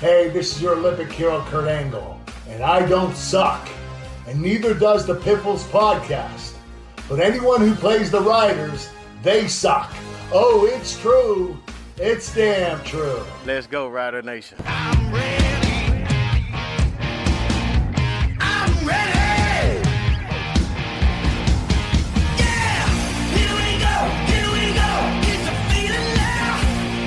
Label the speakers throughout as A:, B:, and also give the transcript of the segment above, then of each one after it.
A: Hey, this is your Olympic hero, Kurt Angle, and I don't suck, and neither does the Piffles podcast. But anyone who plays the Riders, they suck. Oh, it's true. It's damn true.
B: Let's go, Rider Nation.
C: I'm ready. I'm ready. Yeah, here we go. It's a feeling now.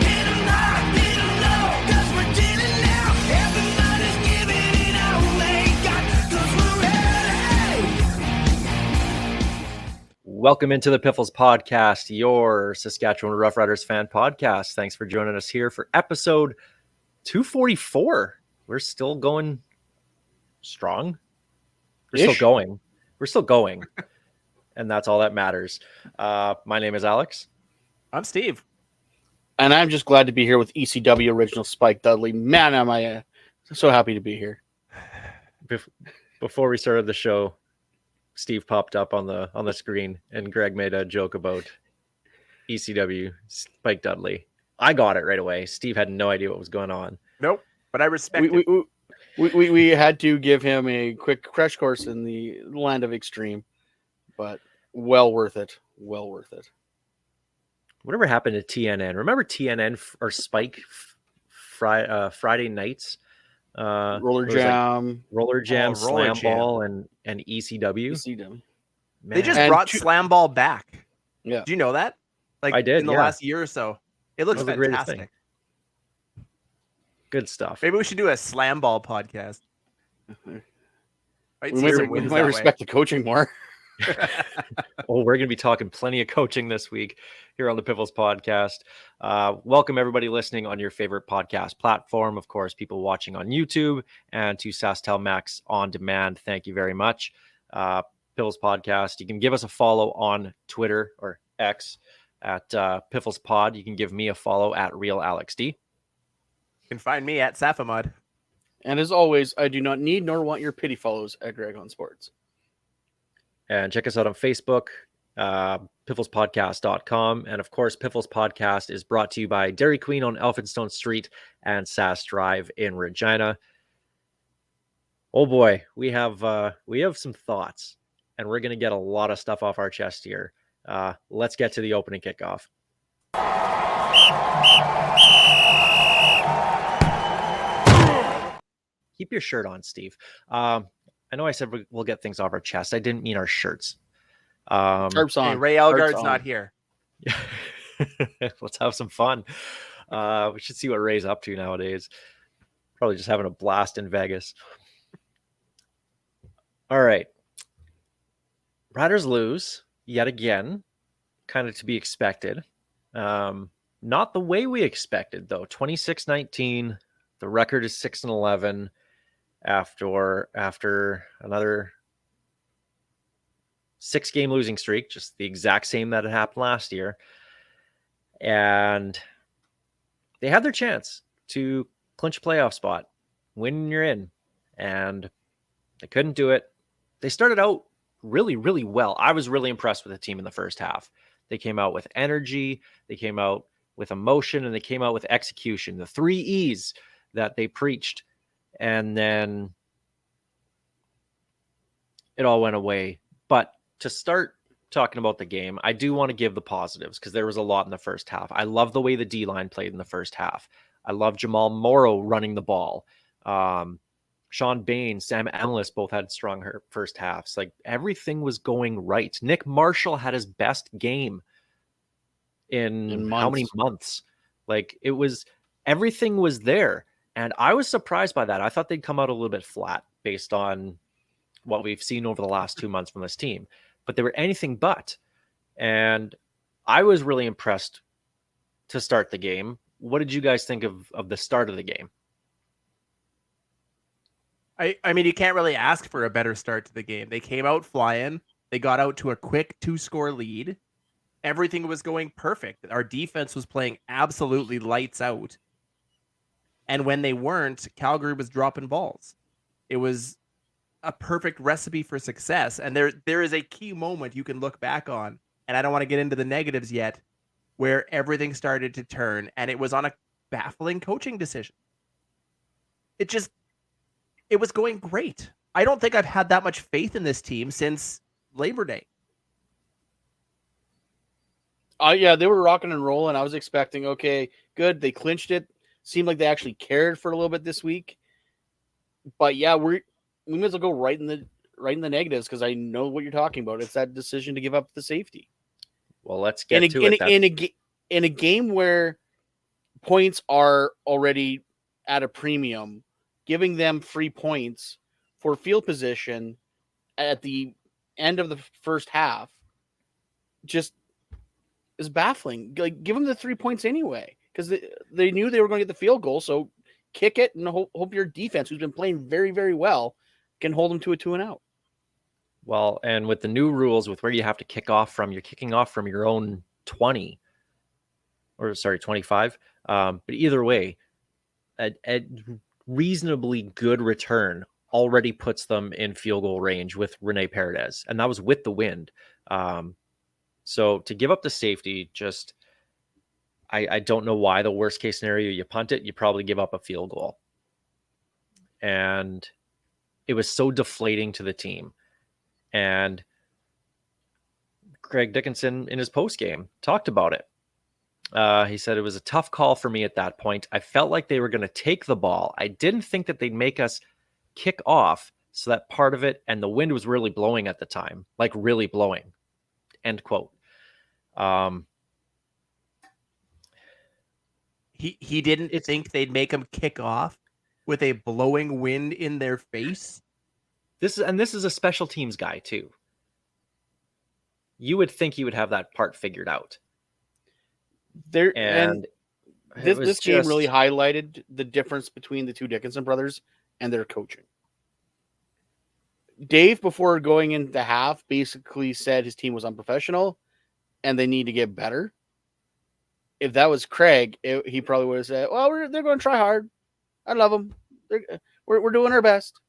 C: Hit 'em high, hit 'em low, 'cause we're dealing now. Everybody's giving it all they got, 'cause we're ready.
D: Welcome into the Piffles podcast, your Saskatchewan Rough Riders fan podcast. Thanks for joining us here for episode 244. We're still going strong. We're still going. And that's all that matters. My name is Alex.
E: I'm Steve.
B: And I'm just glad to be here with ECW original Spike Dudley. Man, am I so happy to be here.
D: Before we started the show, Steve popped up on the screen and Greg made a joke about ECW Spike Dudley. I got it right away. Steve had no idea what was going on.
E: Nope, but I respect it.
B: We had to give him a quick crash course in the land of extreme, but well worth it. Well worth it.
D: Whatever happened to TNN? Remember TNN or Spike Friday nights?
B: Roller Jam,
D: Roller Slam
E: Jam.
D: Ball, and ECW.
B: ECW.
E: They just
B: And
E: brought Slam Ball back.
B: Yeah.
E: Do you know that? Like
D: I did,
E: in the
D: yeah.
E: last year or so. It looks
D: That was the greatest
E: fantastic.
D: thing. Good stuff.
E: Maybe we should do a Slam Ball podcast. Might
B: We
E: see some
B: might
E: wins that way.
B: respect the coaching more.
D: Oh, we're going to be talking plenty of coaching this week here on the Piffles podcast. Welcome everybody listening on your favorite podcast platform. Of course, people watching on YouTube and to SaskTel Max on demand. Thank you very much. Piffles podcast. You can give us a follow on Twitter or X at Piffles Pod. You can give me a follow at RealAlexD.
E: You can find me at Safamud.
B: And as always, I do not need nor want your pity follows at Greg on Sports.
D: And check us out on Facebook, pifflespodcast.com. And of course, Piffles Podcast is brought to you by Dairy Queen on Elphinstone Street and Sask Drive in Regina. Oh boy, we have some thoughts, and we're going to get a lot of stuff off our chest here. Let's get to the opening kickoff. Keep your shirt on, Steve. I know I said we'll get things off our chest. I didn't mean our shirts.
B: Tarps on.
E: Hey, Ray Elgaard's
B: Tarps
E: not
B: on.
E: here.
D: Let's have some fun. We should see what Ray's up to nowadays. Probably just having a blast in Vegas. All right. Riders lose yet again, kind of to be expected. Not the way we expected, though. 26-19. The record is 6-11 after another 6-game losing streak, just the exact same that had happened last year. And they had their chance to clinch a playoff spot, win you're in, and they couldn't do it. They started out really, really well. I was really impressed with the team in the first half. They came out with energy, they came out with emotion, and they came out with execution. The 3 E's that they preached. And then it all went away. But to start talking about the game, I do want to give the positives because there was a lot in the first half. I love the way the D-line played in the first half. I love Jamal Morrow running the ball. Sean Bain, Sam Emlis both had strong first halves. Like everything was going right. Nick Marshall had his best game in how many months? Like it was, everything was there. And I was surprised by that. I thought they'd come out a little bit flat based on what we've seen over the last 2 months from this team. But they were anything but. And I was really impressed to start the game. What did you guys think of the start of the game?
E: I mean, you can't really ask for a better start to the game. They came out flying. They got out to a quick 2-score lead. Everything was going perfect. Our defense was playing absolutely lights out. And when they weren't, Calgary was dropping balls. It was a perfect recipe for success. And there is a key moment you can look back on, and I don't want to get into the negatives yet, where everything started to turn, and it was on a baffling coaching decision. it was going great. I don't think I've had that much faith in this team since Labor Day.
B: Yeah, they were rocking and rolling. I was expecting, okay, good. They clinched it. Seemed like they actually cared for a little bit this week. But yeah, we might as well go right in the negatives because I know what you're talking about. It's that decision to give up the safety.
D: Well, let's get to it.
B: In a game where points are already at a premium, giving them free points for field position at the end of the first half just is baffling. Like, give them the 3 points anyway, because they knew they were going to get the field goal. So kick it and hope your defense, who's been playing very, very well, can hold them to a 2-and-out.
D: Well, and with the new rules, with where you have to kick off from, you're kicking off from your own 20, or sorry, 25. But either way, a reasonably good return already puts them in field goal range with Rene Paredes, and that was with the wind. So to give up the safety, just I don't know why. The worst case scenario, you punt it, you probably give up a field goal. And it was so deflating to the team. And Craig Dickinson in his post-game talked about it. He said, it was a tough call for me at that point. I felt like they were going to take the ball. I didn't think that they'd make us kick off. So that part of it, and the wind was really blowing at the time, like really blowing, end quote.
E: He didn't think they'd make him kick off with a blowing wind in their face.
D: This is a special teams guy too. You would think he would have that part figured out.
B: This
D: just
B: game really highlighted the difference between the two Dickinson brothers and their coaching. Dave, before going into half, basically said his team was unprofessional and they need to get better. If that was Craig, he probably would have said, well, they're going to try hard. I love them. We're doing our best.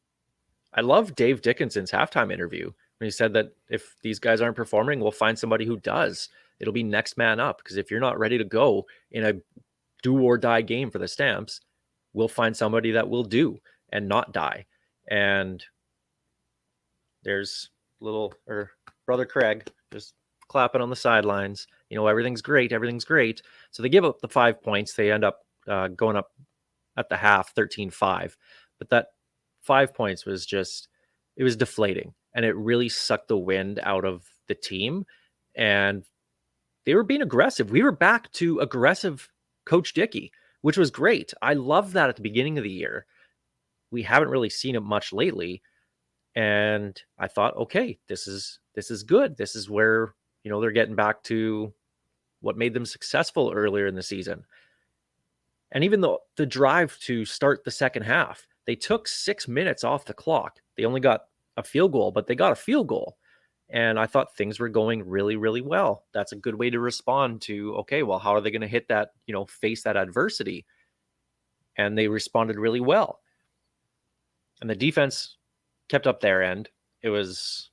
D: I love Dave Dickinson's halftime interview when he said that if these guys aren't performing, we'll find somebody who does. It'll be next man up, because if you're not ready to go in a do or die game for the Stamps, we'll find somebody that will do and not die. And there's brother Craig just clapping on the sidelines. Everything's great. Everything's great. So they give up the 5 points. They end up going up at the half 13-5. But that 5 points was it was deflating, and it really sucked the wind out of the team. And they were being aggressive. We were back to aggressive Coach Dickey, which was great. I loved that at the beginning of the year. We haven't really seen it much lately. And I thought, okay, this is good. This is where, they're getting back to what made them successful earlier in the season. And even the drive to start the second half, they took 6 minutes off the clock. They only got a field goal, but they got a field goal. And I thought things were going really, really well. That's a good way to respond to, okay, well, how are they going to hit that, face that adversity? And they responded really well. And the defense kept up their end. It was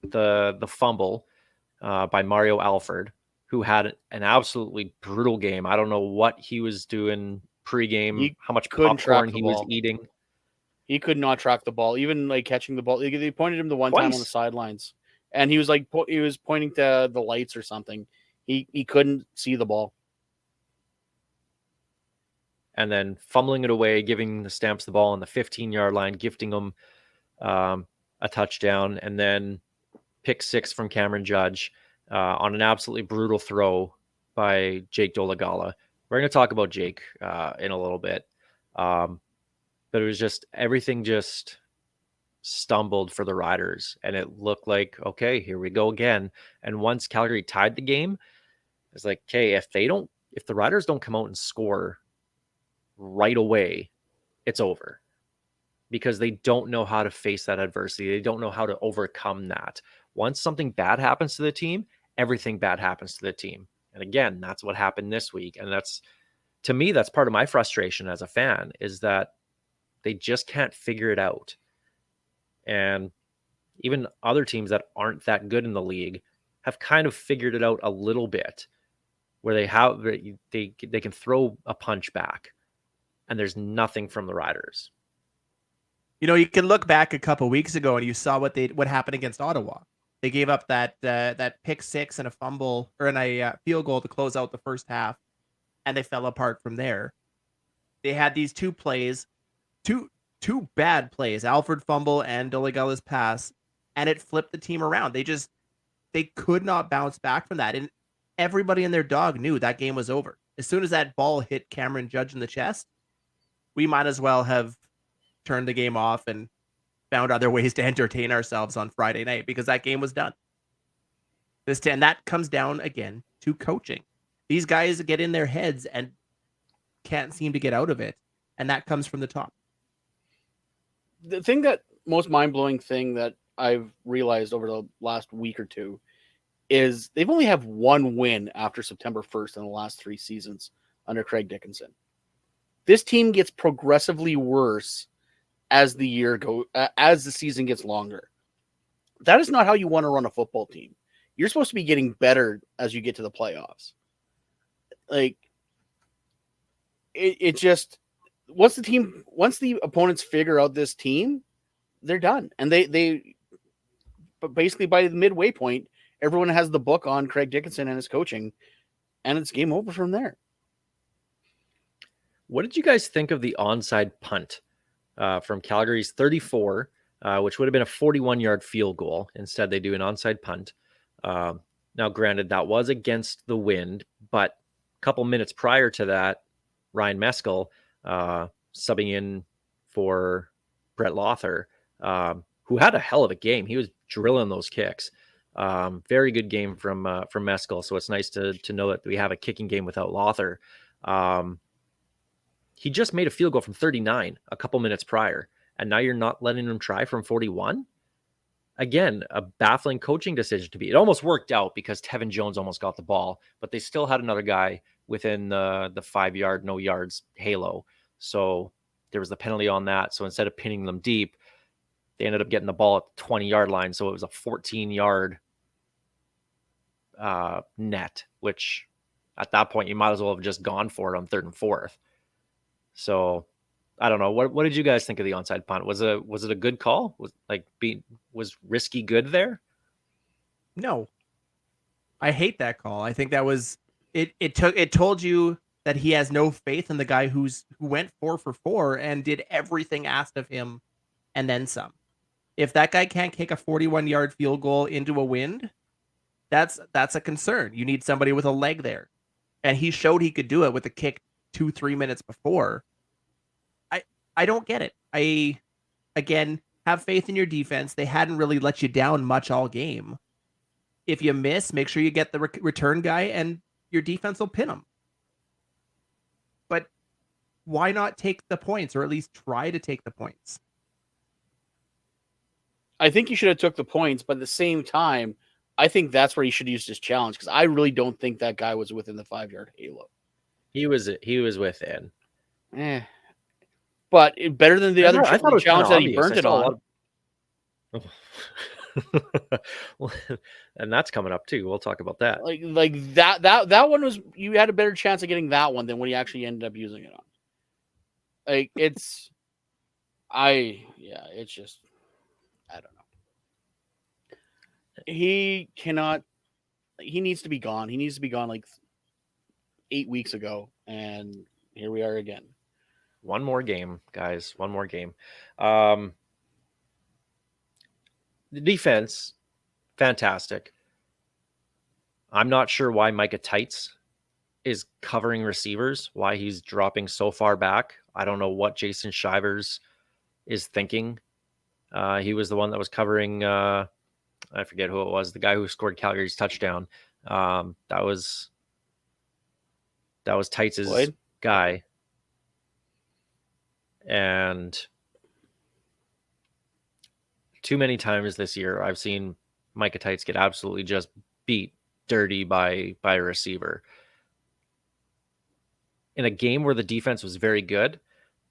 D: the fumble by Mario Alford, who had an absolutely brutal game. I don't know what he was doing pregame, how much popcorn he was eating.
B: He could not track the ball, even like catching the ball. They pointed him the one time on the sidelines, and he was like he was pointing to the lights or something. He couldn't see the ball.
D: And then fumbling it away, giving the Stamps the ball on the 15-yard line, gifting them a touchdown, and then pick 6 from Cameron Judge on an absolutely brutal throw by Jake Dolegala. We're going to talk about Jake in a little bit. But it was just, everything just stumbled for the Riders, and it looked like, okay, here we go again. And once Calgary tied the game, it's like, okay, if the Riders don't come out and score right away, it's over, because they don't know how to face that adversity. They don't know how to overcome that. Once something bad happens to the team, everything bad happens to the team. And again, that's what happened this week. And to me, that's part of my frustration as a fan, is that they just can't figure it out. And even other teams that aren't that good in the league have kind of figured it out a little bit, where they can throw a punch back, and there's nothing from the Riders.
E: You can look back a couple weeks ago and you saw what happened against Ottawa. They gave up that pick six and a fumble or a field goal to close out the first half, and they fell apart from there. They had these two plays, two bad plays, Alfred fumble and Dolegala's pass, and it flipped the team around. They could not bounce back from that, and everybody and their dog knew that game was over. As soon as that ball hit Cameron Judge in the chest, we might as well have turned the game off and found other ways to entertain ourselves on Friday night because that game was done. And that comes down again to coaching. These guys get in their heads and can't seem to get out of it, and that comes from the top.
B: The thing that most mind-blowing thing that I've realized over the last week or two is they've only have one win after September 1st in the last 3 seasons under Craig Dickinson. This team gets progressively worse as the season gets longer. That is not how you want to run a football team. You're supposed to be getting better as you get to the playoffs. Like it just once the opponents figure out this team, they're done. And but basically by the midway point, everyone has the book on Craig Dickinson and his coaching, and it's game over from there.
D: What did you guys think of the onside punt from Calgary's 34, which would have been a 41-yard field goal? Instead, they do an onside punt. Now, granted, that was against the wind, but a couple minutes prior to that, Ryan Meskel subbing in for Brett Lothar, who had a hell of a game. He was drilling those kicks. Very good game from Meskel. So it's nice to know that we have a kicking game without Lothar. He just made a field goal from 39 a couple minutes prior, and now you're not letting him try from 41? Again, a baffling coaching decision to be. It almost worked out because Tevin Jones almost got the ball, but they still had another guy within the 5-yard, no yards halo. So there was the penalty on that. So instead of pinning them deep, they ended up getting the ball at the 20-yard line. So it was a 14-yard net, which at that point you might as well have just gone for it on 3rd and 4th. So I don't know. What did you guys think of the onside punt? Was it a good call? Was risky good there?
E: No. I hate that call. I think that was it told you that he has no faith in the guy who went 4 for 4 and did everything asked of him and then some. If that guy can't kick a 41-yard field goal into a wind, that's a concern. You need somebody with a leg there. And he showed he could do it with a kick 2-3 minutes before. I don't get it. I, again, have faith in your defense. They hadn't really let you down much all game. If you miss, make sure you get the return guy and your defense will pin him. But why not take the points, or at least try to take the points?
B: I think you should have took the points, but at the same time, I think that's where he should use his challenge, because I really don't think that guy was within the 5-yard halo.
D: He was within.
B: But better than the other challenge that he
D: obvious.
B: burnt it on.
D: And that's coming up too. We'll talk about that.
B: Like that one was, you had a better chance of getting that one than when he actually ended up using it on. Like it's just, I don't know. He needs to be gone. He needs to be gone like 8 weeks ago, and here we are again.
D: One more game, guys. One more game. The defense, fantastic. I'm not sure why Micah Tights is covering receivers, why he's dropping so far back. I don't know what Jason Shivers is thinking. He was the one that was covering, I forget who it was, the guy who scored Calgary's touchdown. That was Tights' guy. And too many times this year, I've seen Micah Tights get absolutely just beat dirty by a receiver. In a game where the defense was very good,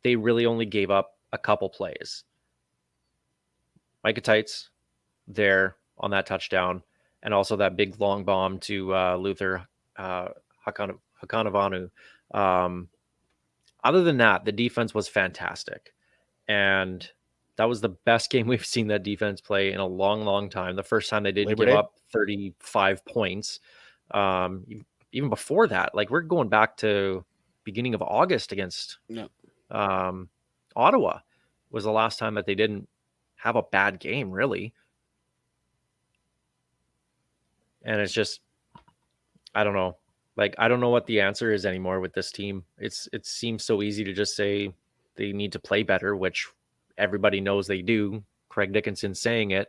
D: they really only gave up a couple plays. Micah Tights there on that touchdown, and also that big long bomb to Luther Hakanavanu. Other than that, the defense was fantastic. And That was the best game we've seen that defense play in a long, long time. The first time they didn't
B: Labor
D: give
B: Day?
D: up 35 points. Even before that, like we're going back to beginning of August against
B: No.
D: Ottawa was the last time that they didn't have a bad game, really. And it's just, I don't know. Like, I don't know what the answer is anymore with this team. It seems so easy to just say they need to play better, which everybody knows they do. Craig Dickinson's saying it.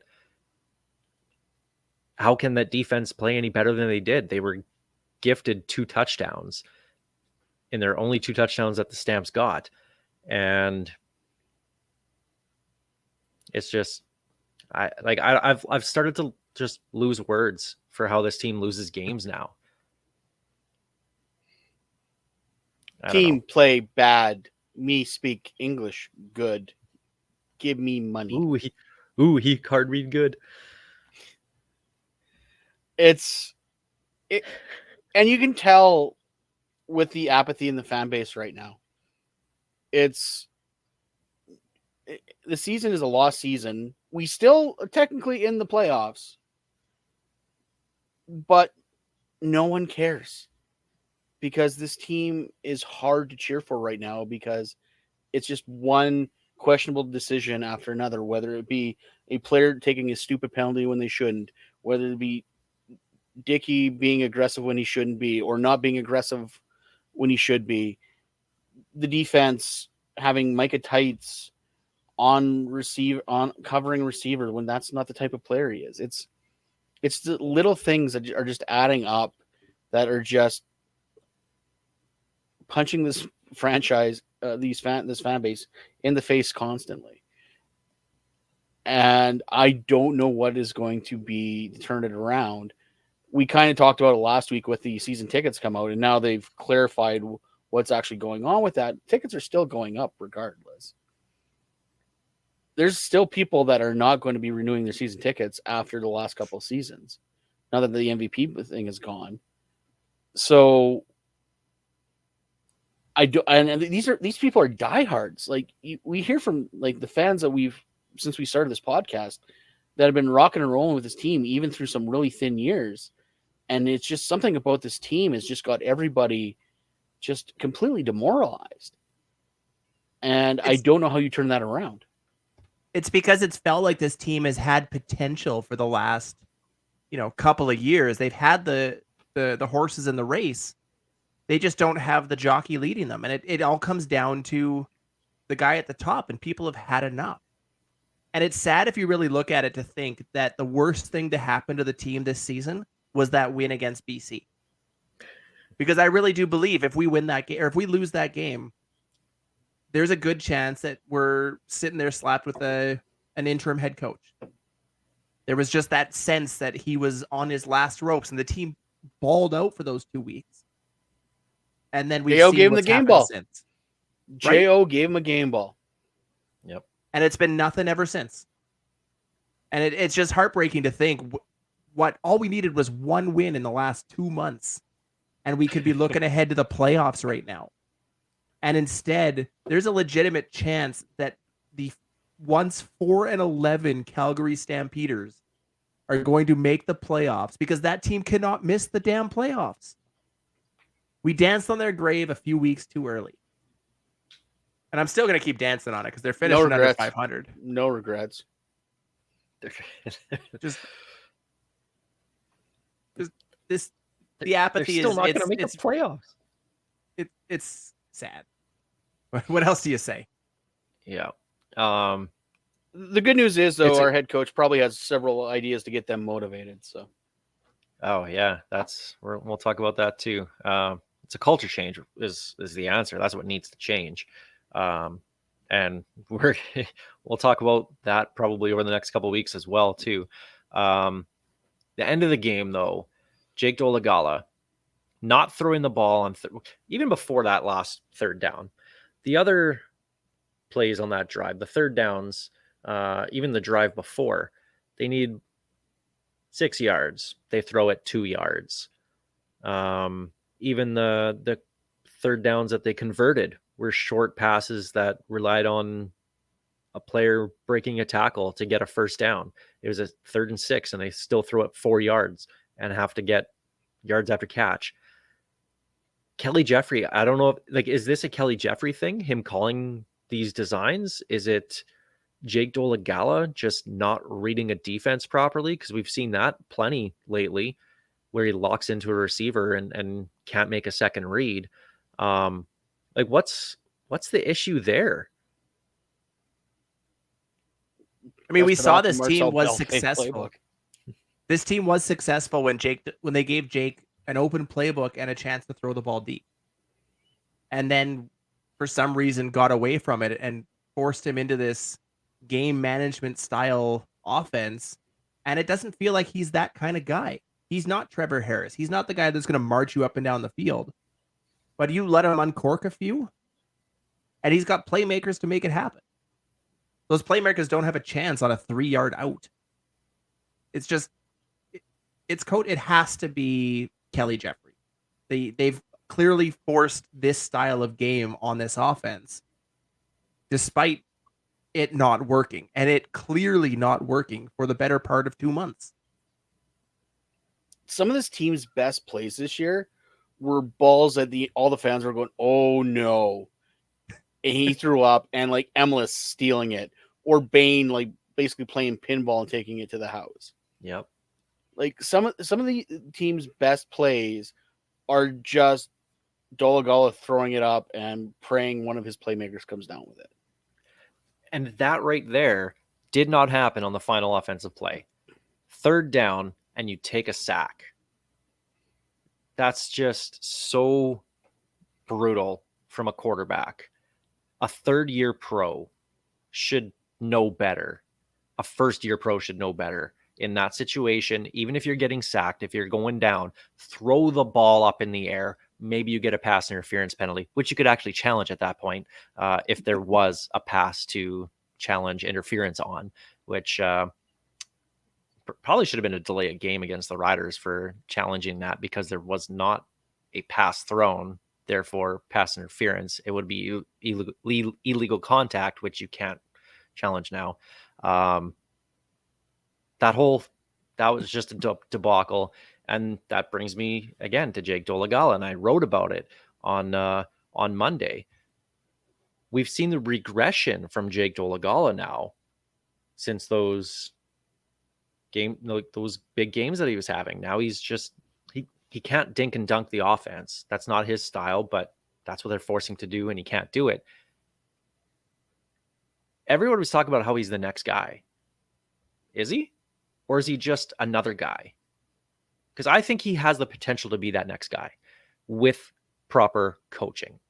D: How can that defense play any better than they did? They were gifted 2 touchdowns, and they're only 2 touchdowns that the Stamps got. And it's just, I've started to just lose words for how this team loses games now. I don't
B: Team
D: know.
B: play bad. Me speak English good. Give me money.
D: He card read good.
B: And you can tell with the apathy in the fan base right now. The season is a lost season. We still are technically in the playoffs, but no one cares because this team is hard to cheer for right now because it's just one questionable decision after another, whether it be a player taking a stupid penalty when they shouldn't, whether it be Dickey being aggressive when he shouldn't be, or not being aggressive when he should be. The defense having Micah Tights on covering receiver when that's not the type of player he is. It's the little things that are just adding up that are just punching this franchise, this fan base in the face constantly. And I don't know what is going to be to turn it around. We kind of talked about it last week with the season tickets come out, and now they've clarified what's actually going on with that. Tickets are still going up regardless. There's still people that are not going to be renewing their season tickets after the last couple of seasons, now that the MVP thing is gone. So and these people are diehards. Like we hear from like the fans that since we started this podcast that have been rocking and rolling with this team, even through some really thin years. And it's just something about this team has just got everybody just completely demoralized. And I don't know how you turn that around.
E: It's because it's felt like this team has had potential for the last, couple of years. They've had the horses in the race. They just don't have the jockey leading them. And it all comes down to the guy at the top, and people have had enough. And it's sad if you really look at it to think that the worst thing to happen to the team this season was that win against BC. Because I really do believe if we win that game, or if we lose that game, there's a good chance that we're sitting there slapped with an interim head coach. There was just that sense that he was on his last ropes, and the team balled out for those 2 weeks. And then we
B: gave him the game ball.
E: Since.
B: J.O. gave him a game ball.
D: Yep.
E: And it's been nothing ever since. And it's just heartbreaking to think what all we needed was one win in the last 2 months, and we could be looking ahead to the playoffs right now. And instead, there's a legitimate chance that the once 4-11 Calgary Stampeders are going to make the playoffs because that team cannot miss the damn playoffs. We danced on their grave a few weeks too early. And I'm still going to keep dancing on it because they're finishing under 500.
B: No regrets.
E: just the apathy
D: They're still
E: is
D: not going to make the playoffs.
E: It's sad. What else do you say?
D: Yeah.
B: The good news is, though, our head coach probably has several ideas to get them motivated. So,
D: oh yeah, we'll talk about that too. It's a culture change is the answer. That's what needs to change. And we'll talk about that probably over the next couple of weeks as well too. The end of the game though, Jake Dolegala not throwing the ball on even before that last third down. The other plays on that drive, the third downs, even the drive before, they need 6 yards. They throw it 2 yards. Even the third downs that they converted were short passes that relied on a player breaking a tackle to get a first down. It was a 3rd and 6, and they still throw it 4 yards and have to get yards after catch. Kelly Jeffrey, I don't know, is this a Kelly Jeffrey thing, him calling these designs? Is it Jake Dolegala just not reading a defense properly? Because we've seen that plenty lately, where he locks into a receiver and can't make a second read. What's the issue there?
E: I mean, we
B: Dust it
E: saw
B: off the
E: this
B: Marcel
E: team was
B: Bell
E: successful.
B: playbook.
E: This team was successful when they gave Jake an open playbook and a chance to throw the ball deep. And then for some reason got away from it and forced him into this game management style offense. And it doesn't feel like he's that kind of guy. He's not Trevor Harris. He's not the guy that's going to march you up and down the field. But you let him uncork a few, and he's got playmakers to make it happen. Those playmakers don't have a chance on a 3-yard out. It's just, it has to be Kelly Jeffrey. They've clearly forced this style of game on this offense, despite it not working, and it clearly not working for the better part of 2 months.
B: Some of this team's best plays this year were balls that all the fans were going, "Oh no!" And he threw up, and like Emlis stealing it, or Bain like basically playing pinball and taking it to the house.
D: Yep.
B: Like some of the team's best plays are just Dolegala throwing it up and praying one of his playmakers comes down with it.
D: And that right there did not happen on the final offensive play. 3rd down, and you take a sack. That's just so brutal from a quarterback. A 3rd-year pro should know better. A 1st-year pro should know better. In that situation, even if you're getting sacked, if you're going down, throw the ball up in the air. Maybe you get a pass interference penalty, which you could actually challenge at that point if there was a pass to challenge interference on, which probably should have been a delay of game against the Riders for challenging that, because there was not a pass thrown, therefore pass interference. It would be illegal contact, which you can't challenge now. That was just a debacle. And that brings me again to Jake Dolegala, and I wrote about it on Monday. We've seen the regression from Jake Dolegala now since those big games that he was having. Now he's just he can't dink and dunk the offense. That's not his style, but that's what they're forcing him to do, and he can't do it. Everyone was talking about how he's the next guy. Is he? Or is he just another guy? Because I think he has the potential to be that next guy with proper coaching,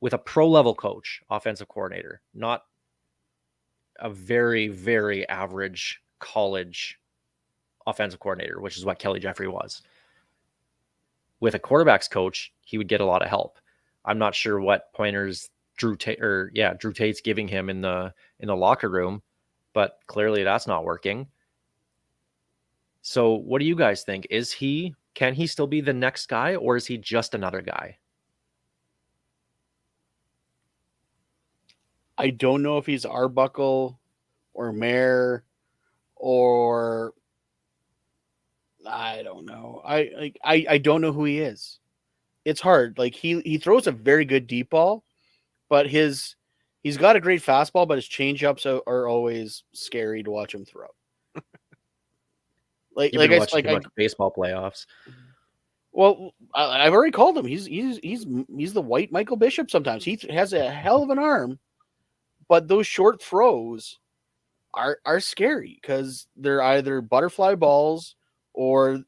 D: with a pro-level coach, offensive coordinator, not a very, very average college offensive coordinator, which is what Kelly Jeffrey was. With a quarterback's coach, he would get a lot of help. I'm not sure what pointers Drew Tate's giving him in the locker room, but clearly that's not working. So what do you guys think? Can he still be the next guy, or is he just another guy?
B: I don't know if he's Arbuckle or Mayer, or I don't know. I don't know who he is. It's hard. Like he throws a very good deep ball, but he's got a great fastball, but his changeups are always scary to watch him throw. Like
D: Baseball playoffs.
B: Well, I've already called him. He's the white Michael Bishop. Sometimes he has a hell of an arm, but those short throws are scary because they're either butterfly balls or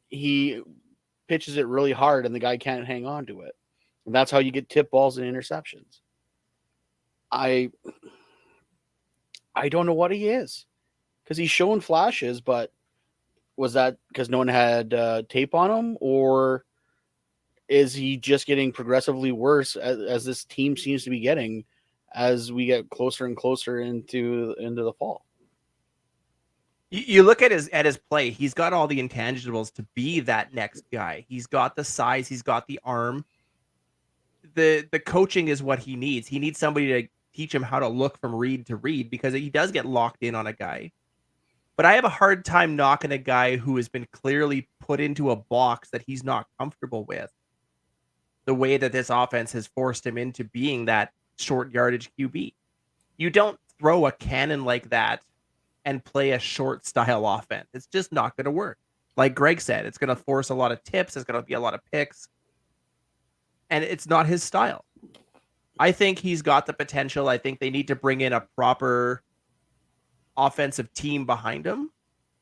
B: he pitches it really hard and the guy can't hang on to it. And that's how you get tip balls and interceptions. I don't know what he is because he's showing flashes, but was that because no one had tape on him, or is he just getting progressively worse as this team seems to be getting as we get closer and closer into the fall?
E: You look at his play, he's got all the intangibles to be that next guy. He's got the size, he's got the arm. The coaching is what he needs. He needs somebody teach him how to look from read to read because he does get locked in on a guy. But I have a hard time knocking a guy who has been clearly put into a box that he's not comfortable with. The way that this offense has forced him into being that short yardage QB. You don't throw a cannon like that and play a short style offense. It's just not going to work. Like Greg said, it's going to force a lot of tips. It's going to be a lot of picks. And it's not his style. I think he's got the potential. I think they need to bring in a proper offensive team behind him.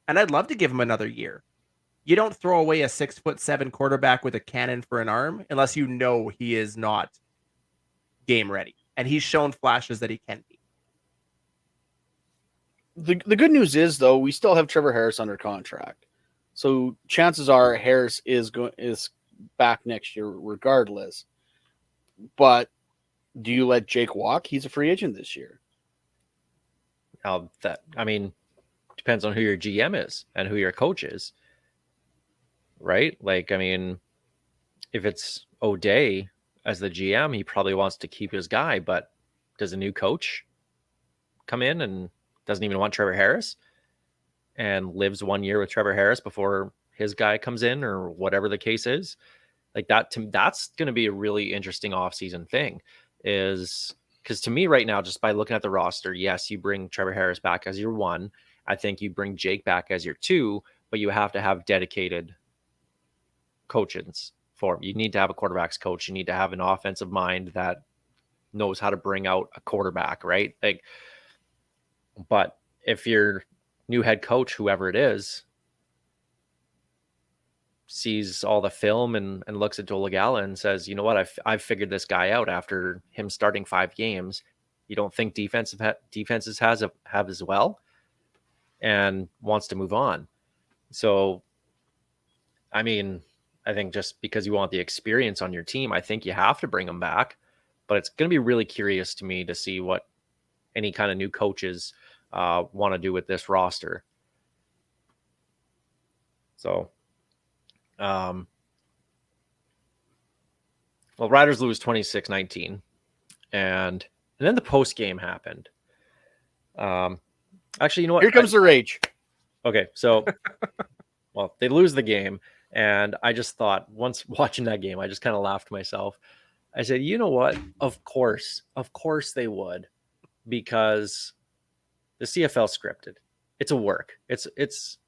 E: And I'd love to give him another year. You don't throw away a 6'7" quarterback with a cannon for an arm unless you know he is not game ready. And he's shown flashes that he can be.
B: The good news is, though, we still have Trevor Harris under contract. So chances are Harris is back next year regardless. But do you let Jake walk? He's a free agent this year.
D: Depends on who your GM is and who your coach is. Right? If it's O'Day as the GM, he probably wants to keep his guy, but does a new coach come in and doesn't even want Trevor Harris and lives 1 year with Trevor Harris before his guy comes in or whatever the case is? Like that's going to be a really interesting offseason thing, is because to me right now, just by looking at the roster, yes, you bring Trevor Harris back as your 1. I think you bring Jake back as your 2, but you have to have dedicated coaches for him. You need to have a quarterback's coach. You need to have an offensive mind that knows how to bring out a quarterback, right? But if your new head coach, whoever it is, sees all the film and looks at Joel Legala and says, you know what, I've figured this guy out after him starting 5 games. You don't think defenses have as well, and wants to move on. So, I think just because you want the experience on your team, I think you have to bring him back. But it's going to be really curious to me to see what any kind of new coaches want to do with this roster. So, Riders lose 26-19, and then the post game happened. Actually, you know what?
B: Here comes the rage.
D: Okay, so, they lose the game, and I just thought, once watching that game, I just kind of laughed to myself. I said, you know what? Of course they would, because the CFL scripted. It's a work. It's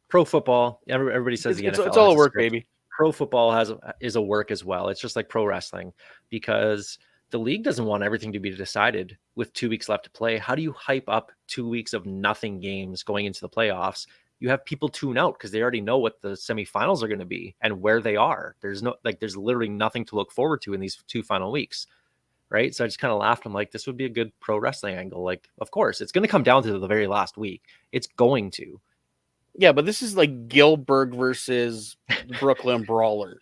D: pro football. Everybody says the NFL.
B: It's all a work,
D: script.
B: baby.
D: Pro football is a work as well. It's just like pro wrestling, because the league doesn't want everything to be decided with 2 weeks left to play. How do you hype up 2 weeks of nothing games going into the playoffs? You have people tune out because they already know what the semifinals are going to be and where they are. There's literally nothing to look forward to in these 2 final weeks. Right. So I just kind of laughed. I'm like, this would be a good pro wrestling angle. Like, of course, it's going to come down to the very last week. It's going to.
B: Yeah, but this is like Gilbert versus Brooklyn Brawler.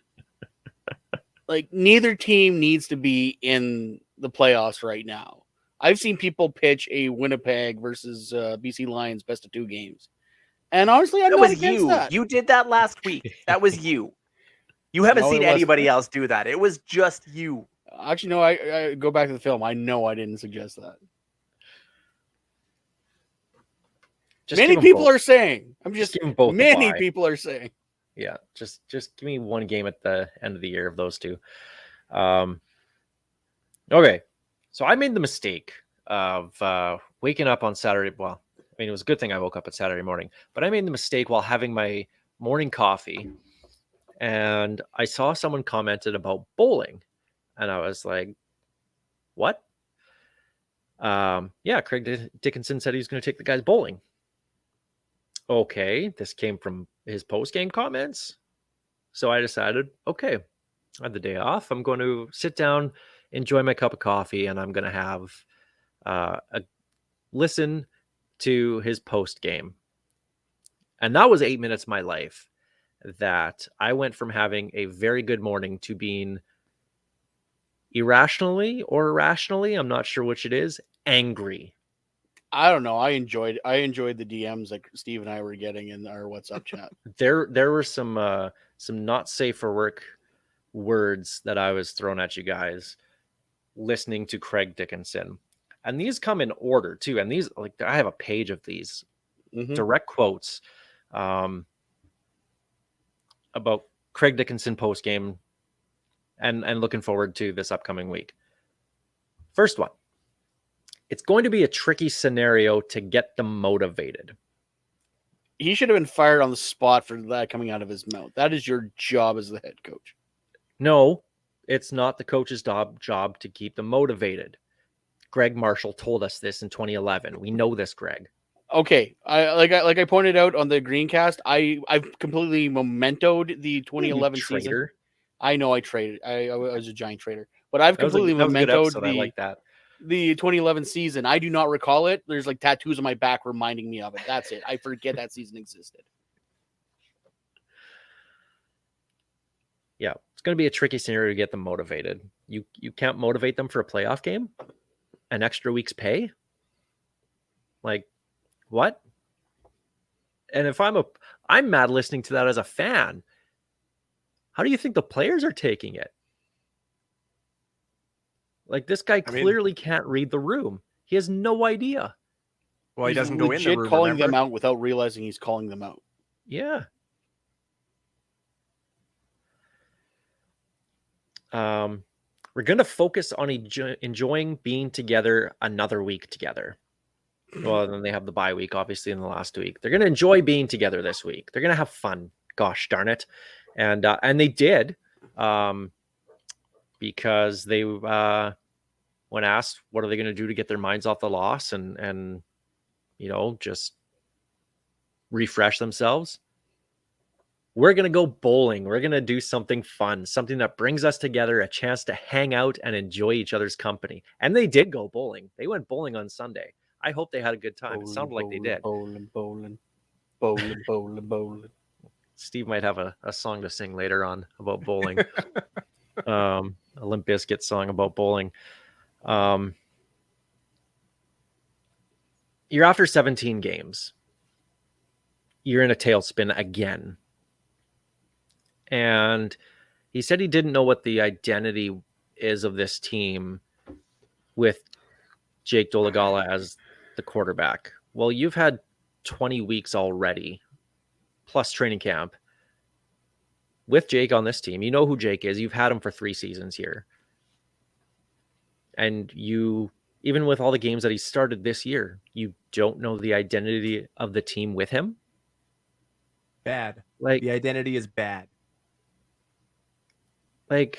B: Like, neither team needs to be in the playoffs right now. I've seen people pitch a Winnipeg versus BC Lions best of 2 games. And honestly, I'm not against that.
E: You did that last week. That was you. You haven't
B: No,
E: seen
B: it wasn't.
E: anybody else do that. It was just you.
B: Actually, no, I go back to the film. I know I didn't suggest that. Many people are saying. Many people are saying.
D: Yeah, just give me 1 game at the end of the year of those 2. Okay, so I made the mistake of waking up on Saturday. Well, it was a good thing I woke up at Saturday morning, but I made the mistake while having my morning coffee, and I saw someone commented about bowling, and I was like, "What?" Yeah, Craig Dickinson said he was going to take the guys bowling. Okay, this came from his post-game comments. So I decided, okay, I had the day off. I'm going to sit down, enjoy my cup of coffee, and I'm going to have a listen to his post-game. And that was 8 minutes of my life that I went from having a very good morning to being irrationally or irrationally, I'm not sure which it is, angry.
B: I don't know. I enjoyed the DMs that Steve and I were getting in our WhatsApp chat.
D: There were some not safe for work words that I was throwing at you guys listening to Craig Dickinson. And these come in order too. And these, like, I have a page of these direct quotes about Craig Dickinson post game and looking forward to this upcoming week. First one. It's going to be a tricky scenario to get them motivated.
B: He should have been fired on the spot for that coming out of his mouth. That is your job as the head coach.
D: No, it's not the coach's job to keep them motivated. Greg Marshall told us this in 2011. We know this, Greg.
B: Okay, I pointed out on the Greencast, I've completely mementoed the 2011 season.
D: Trader.
B: I know I traded. I was a giant trader, but I've
D: That was a
B: completely
D: good
B: mementoed
D: episode. I like that.
B: the 2011 season. I do not recall it. There's like tattoos on my back reminding me of it. That's it. I forget that season existed.
D: Yeah, it's going to be a tricky scenario to get them motivated. You can't motivate them for a playoff game, an extra week's pay. Like, what? And if I'm mad listening to that as a fan. How do you think the players are taking it? Like, this guy clearly can't read the room. He has no idea.
E: Well, he
B: He's
E: doesn't go in the
B: legit
E: room.
B: calling
E: remember?
B: them out without realizing he's calling them out.
D: Yeah. We're going to focus on enjoying being together another week together. Well, then they have the bye week, obviously, in the last week. They're going to enjoy being together this week. They're going to have fun. Gosh darn it. And they did, because they, when asked, what are they going to do to get their minds off the loss and just refresh themselves? We're going to go bowling. We're going to do something fun, something that brings us together, a chance to hang out and enjoy each other's company. And they did go bowling. They went bowling on Sunday. I hope they had a good time. It sounded like they did.
B: Bowling.
D: Steve might have a song to sing later on about bowling. A Limp Bizkit song about bowling. You're after 17 games. You're in a tailspin again. And he said he didn't know what the identity is of this team with Jake Dolegala as the quarterback. Well, you've had 20 weeks already, plus training camp, with Jake on this team. You know who Jake is. You've had him for 3 seasons here. And you, even with all the games that he started this year, you don't know the identity of the team with him?
E: Bad.
D: Like,
E: The identity is bad.
D: like,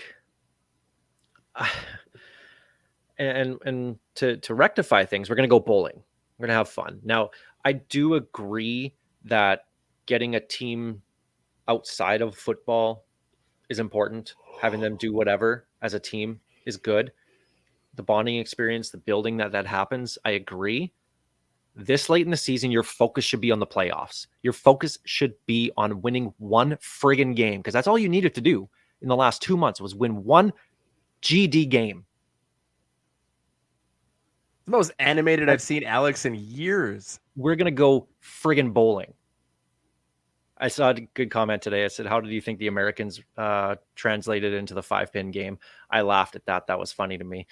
D: and to rectify things, we're going to go bowling. We're going to have fun. Now, I do agree that getting a team outside of football is important. Having them do whatever as a team is good. The bonding experience, the building that happens, I agree. This late in the season, your focus should be on the playoffs. Your focus should be on winning one friggin' game, because that's all you needed to do in the last 2 months was win one GD game.
E: The most animated I've seen Alex in years.
D: We're going to go friggin' bowling. I saw a good comment today. I said, how did you think the Americans translated into the 5-pin game? I laughed at that. That was funny to me.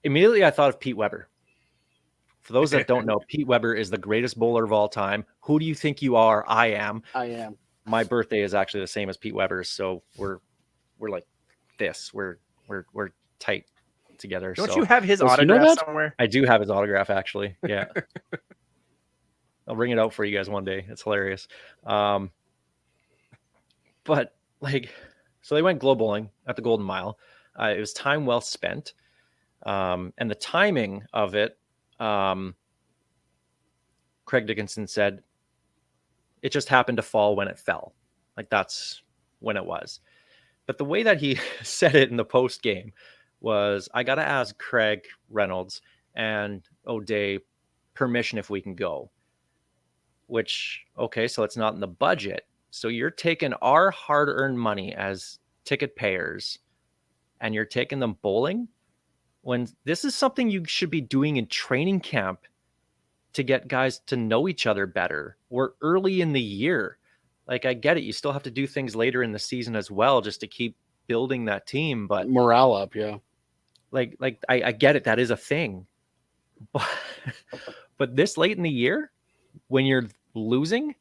D: Immediately, I thought of Pete Weber. For those that don't know, Pete Weber is the greatest bowler of all time. Who do you think you are? I am.
B: I am.
D: My birthday is actually the same as Pete Weber's, so we're like this. We're tight together.
E: Don't
D: so.
E: you have his
B: Does he know
E: autograph
B: that?
E: somewhere?
D: I do have his autograph, actually. Yeah. I'll bring it out for you guys one day. It's hilarious. But like, so they went glow bowling at the Golden Mile. It was time well spent. And the timing of it, Craig Dickinson said, it just happened to fall when it fell. Like, that's when it was. But the way that he said it in the post game was, I got to ask Craig Reynolds and O'Day permission if we can go. Which, okay, so it's not in the budget. So you're taking our hard-earned money as ticket payers and you're taking them bowling, when this is something you should be doing in training camp to get guys to know each other better. We're early in the year. Like, I get it. You still have to do things later in the season as well, just to keep building that team. But
B: Morale up, yeah.
D: I get it. That is a thing. But this late in the year, when you're losing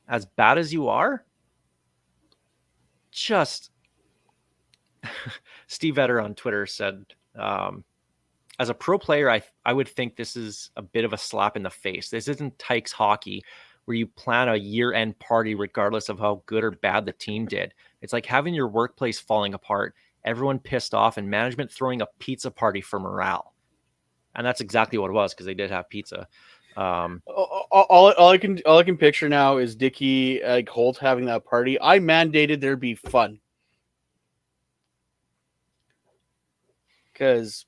D: as bad as you are, just Steve Vetter on Twitter said, as a pro player, I would think this is a bit of a slap in the face. This isn't Tykes hockey where you plan a year-end party regardless of how good or bad the team did. It's like having your workplace falling apart, everyone pissed off, and management throwing a pizza party for morale. And that's exactly what it was, because they did have pizza.
B: All I can picture now is Dickie Holt having that party. I mandated there be fun. Because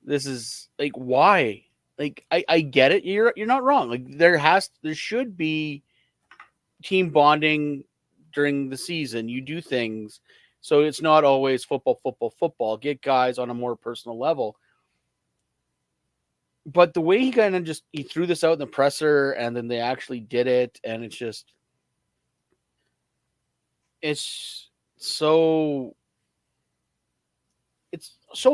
B: this is like, why? Like, I get it. You're not wrong. Like, there should be team bonding during the season. You do things so it's not always football. Get guys on a more personal level. But the way he kind of he threw this out in the presser, and then they actually did it, and it's so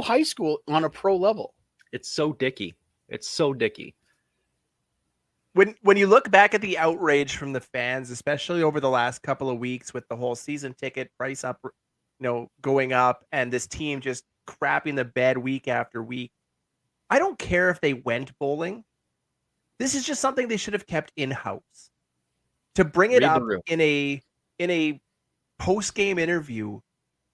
B: high school on a pro level.
D: It's so Dicky. It's so Dicky.
E: When you look back at the outrage from the fans, especially over the last couple of weeks with the whole season ticket price up, going up, and this team just crapping the bed week after week, I don't care if they went bowling. This is just something they should have kept in-house. To bring it up in a post-game interview,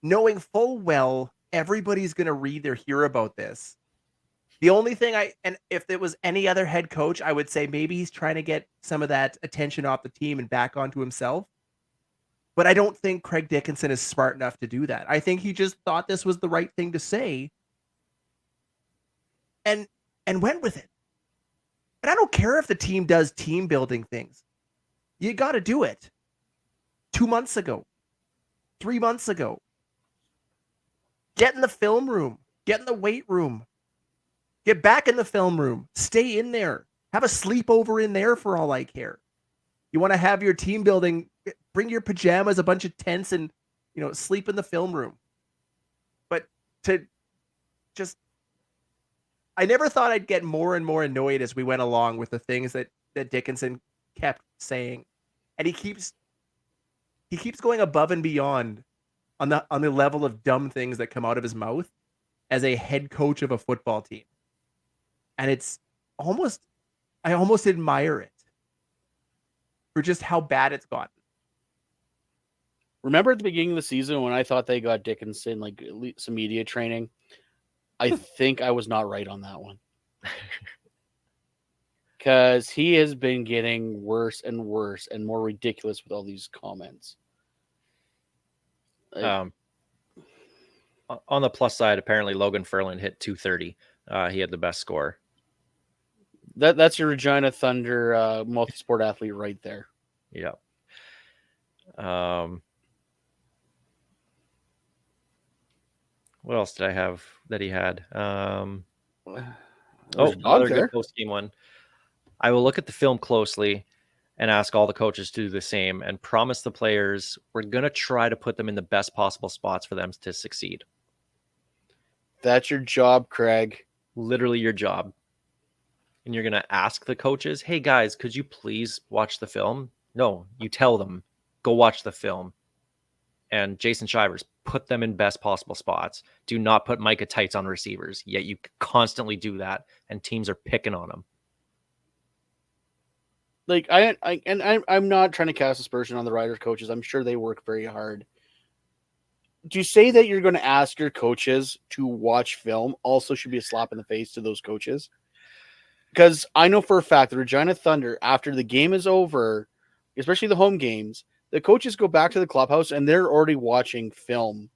E: knowing full well everybody's going to hear about this. The only thing and if it was any other head coach, I would say maybe he's trying to get some of that attention off the team and back onto himself. But I don't think Craig Dickinson is smart enough to do that. I think he just thought this was the right thing to say and went with it. But I don't care if the team does team building things. You got to do it. 2 months ago, 3 months ago. Get in the film room. Get in the weight room. Get back in the film room. Stay in there. Have a sleepover in there for all I care. You want to have your team building, bring your pajamas, a bunch of tents, and sleep in the film room. But I never thought I'd get more and more annoyed as we went along with the things that Dickinson kept saying. And he keeps going above and beyond on the level of dumb things that come out of his mouth as a head coach of a football team. And I almost admire it for just how bad it's gotten.
B: Remember at the beginning of the season when I thought they got Dickinson like some media training? I think I was not right on that one. Because he has been getting worse and worse and more ridiculous with all these comments.
D: On the plus side, apparently Logan Ferland hit 230. He had the best score.
B: That's your Regina Thunder multi-sport athlete right there.
D: Yeah. What else did I have that he had? Another good post-game one. I will look at the film closely and ask all the coaches to do the same and promise the players we're going to try to put them in the best possible spots for them to succeed.
B: That's your job, Craig.
D: Literally your job. And you're going to ask the coaches, hey, guys, could you please watch the film? No, you tell them, go watch the film. And Jason Shivers, put them in best possible spots. Do not put Micah Tights on receivers. Yet you constantly do that, and teams are picking on them.
B: Like I'm not trying to cast aspersion on the Riders coaches. I'm sure they work very hard. Do you say that you're going to ask your coaches to watch film also should be a slap in the face to those coaches? Because I know for a fact the Regina Thunder, after the game is over, especially the home games, the coaches go back to the clubhouse and they're already watching film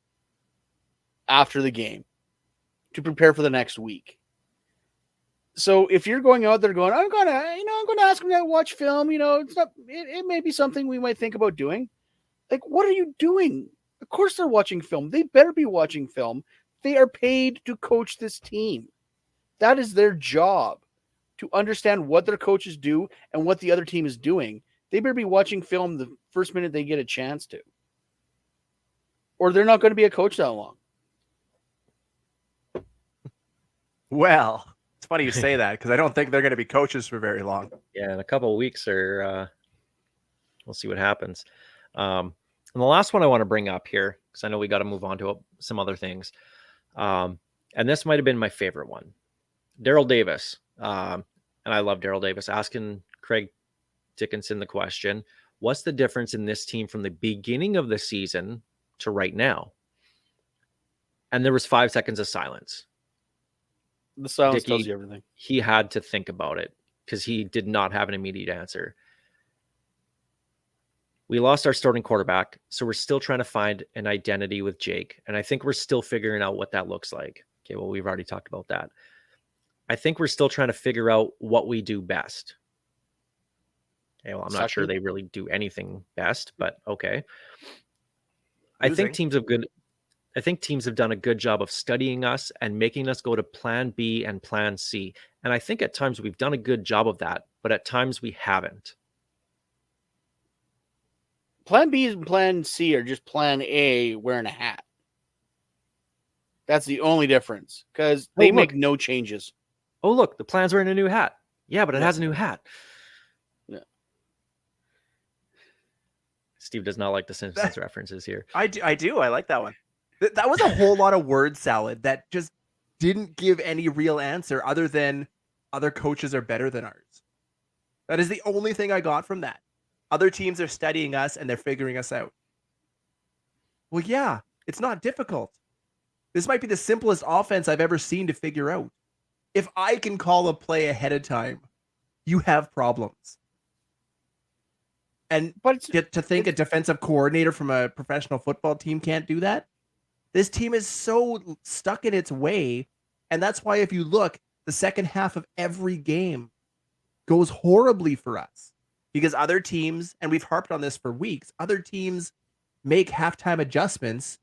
B: after the game to prepare for the next week. So if you're going out there going, I'm going to ask them to watch film, it may be something we might think about doing. Like, what are you doing? Of course they're watching film. They better be watching film. They are paid to coach this team. That is their job. to understand what their coaches do and what the other team is doing. They better be watching film the first minute they get a chance to. Or they're not going to be a coach that long.
E: Well, it's funny you say that because I don't think they're going to be coaches for very long.
D: Yeah, in a couple of weeks, or we'll see what happens. And the last one I want to bring up here, because I know we got to move on to some other things. And this might have been my favorite one. Daryl Davis. And I love Daryl Davis asking Craig Dickinson the question, what's the difference in this team from the beginning of the season to right now? And there was 5 seconds of silence.
B: The silence
D: Dickie,
B: tells you everything.
D: He had to think about it because he did not have an immediate answer. We lost our starting quarterback, so we're still trying to find an identity with Jake. And I think we're still figuring out what that looks like. Okay, well, we've already talked about that. I think we're still trying to figure out what we do best. Okay, well, I'm not sure they really do anything best, but okay. I think teams have done a good job of studying us and making us go to plan B and plan C. And I think at times we've done a good job of that, but at times we haven't.
B: Plan B and plan C are just plan A wearing a hat. That's the only difference because they make no changes.
D: Oh, look, the plans are in a new hat. Yeah, but it has a new hat.
B: Yeah.
D: Steve does not like the Simpsons references here.
E: I do. I like that one. That was a whole lot of word salad that just didn't give any real answer other than other coaches are better than ours. That is the only thing I got from that. Other teams are studying us and they're figuring us out. Well, yeah, it's not difficult. This might be the simplest offense I've ever seen to figure out. If I can call a play ahead of time, you have problems. And to think a defensive coordinator from a professional football team can't do that? This team is so stuck in its way. And that's why if you look, the second half of every game goes horribly for us. Because other teams, and we've harped on this for weeks, other teams make halftime adjustments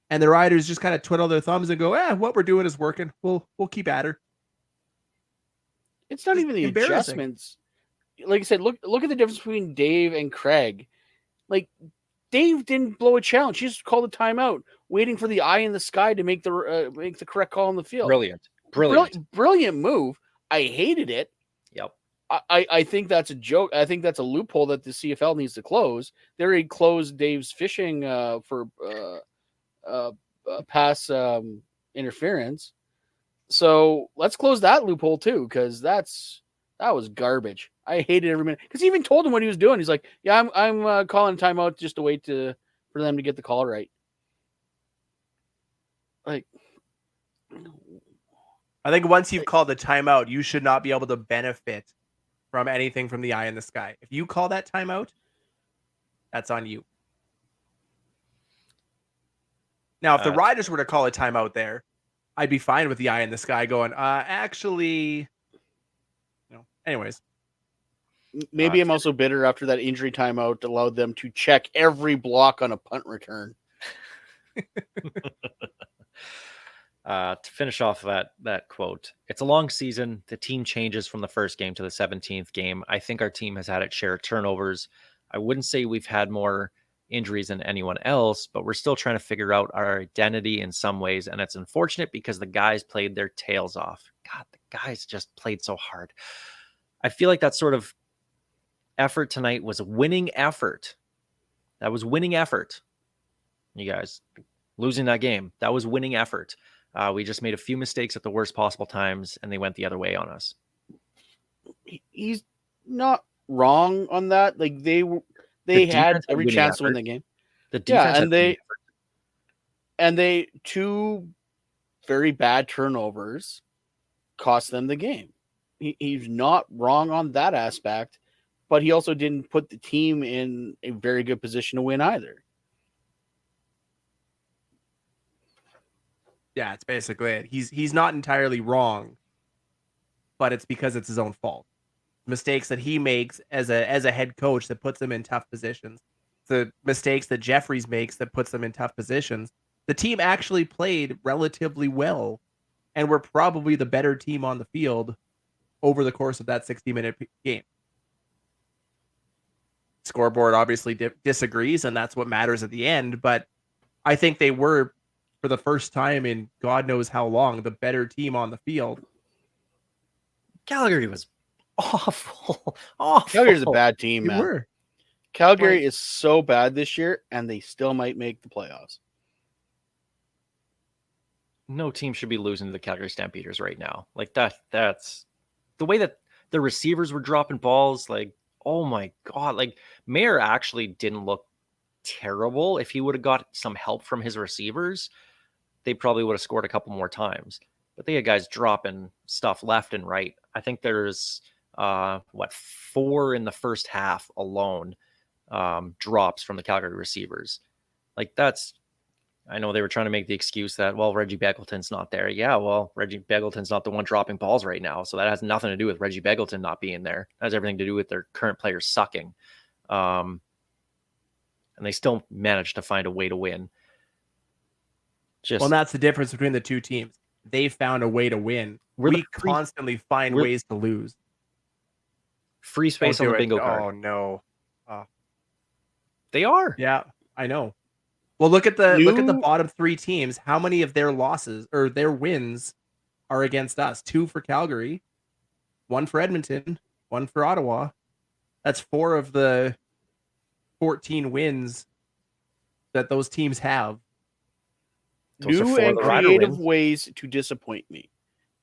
E: and the Riders just kind of twiddle their thumbs and go, what we're doing is working. We'll keep at her.
B: It's not even the adjustments. Like I said, look at the difference between Dave and Craig. Like, Dave didn't blow a challenge. He just called a timeout, waiting for the eye in the sky to make the correct call on the field. Brilliant move. I hated it.
D: Yep.
B: I think that's a joke. I think that's a loophole that the CFL needs to close. They already closed Dave's fishing for pass interference. So let's close that loophole too, because that was garbage. I hated every minute. Because he even told him what he was doing. He's like, "Yeah, I'm calling timeout just to wait for them to get the call right." Like,
E: I think once you've called the timeout, you should not be able to benefit from anything from the eye in the sky. If you call that timeout, that's on you. Now, if the Riders were to call a timeout there, I'd be fine with the eye in the sky going, actually, anyways.
B: Maybe I'm also bitter after that injury timeout allowed them to check every block on a punt return.
D: To finish off that quote, it's a long season. The team changes from the first game to the 17th game. I think our team has had its share of turnovers. I wouldn't say we've had more injuries than anyone else, but we're still trying to figure out our identity in some ways. And it's unfortunate because the guys played their tails off. God, the guys just played so hard. I feel like that sort of effort tonight was a winning effort. That was winning effort. You guys losing that game, that was winning effort. We just made a few mistakes at the worst possible times, and they went the other way on us.
B: He's not wrong on that. Like they had every chance to win the game.
D: The defense
B: and they two very bad turnovers cost them the game. He's not wrong on that aspect, but he also didn't put the team in a very good position to win either.
E: Yeah, it's basically it. He's not entirely wrong, but it's because it's his own fault. Mistakes that he makes as a head coach that puts him in tough positions. The mistakes that Jeffries makes that puts them in tough positions. The team actually played relatively well and were probably the better team on the field over the course of that 60-minute game. Scoreboard obviously disagrees, and that's what matters at the end. But I think they were, for the first time in God knows how long, the better team on the field.
D: Calgary was awful. Awful.
B: Calgary's a bad team,
E: They
B: man.
E: were.
B: Calgary is so bad this year, and they still might make the playoffs.
D: No team should be losing to the Calgary Stampeders right now. Like that's the way that the receivers were dropping balls. Like, oh my God. Like, Mayer actually didn't look terrible. If he would have got some help from his receivers, they probably would have scored a couple more times. But they had guys dropping stuff left and right. I think there's 4 in the first half alone, drops from the Calgary receivers. Like, that's, I know they were trying to make the excuse that, well, Reggie Begelton's not there. Yeah, well, Reggie Begelton's not the one dropping balls right now. So that has nothing to do with Reggie Begelton not being there. That has everything to do with their current players sucking. And they still managed to find a way to win.
E: Well, that's the difference between the two teams. They found a way to win. We constantly find ways to lose.
D: Free space on the bingo card.
E: Oh, no.
D: They are.
E: Yeah, I know. Well, look at the bottom 3 teams. How many of their losses or their wins are against us? 2 for Calgary, 1 for Edmonton, 1 for Ottawa. That's 4 of the 14 wins that those teams have.
D: Those
B: New and creative ways to disappoint me.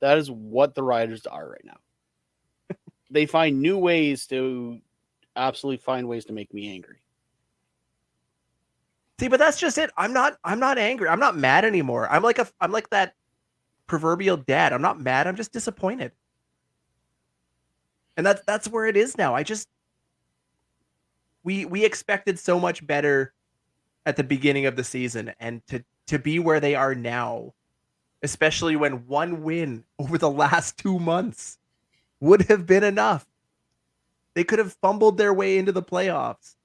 B: That is what the Riders are right now. They find new ways to absolutely find ways to make me angry.
E: See, but that's just it. I'm not angry. I'm not mad anymore. I'm like that proverbial dad. I'm not mad. I'm just disappointed. And that's where it is now. We expected so much better at the beginning of the season, and to be where they are now, especially when 1 win over the last 2 months would have been enough. They could have fumbled their way into the playoffs.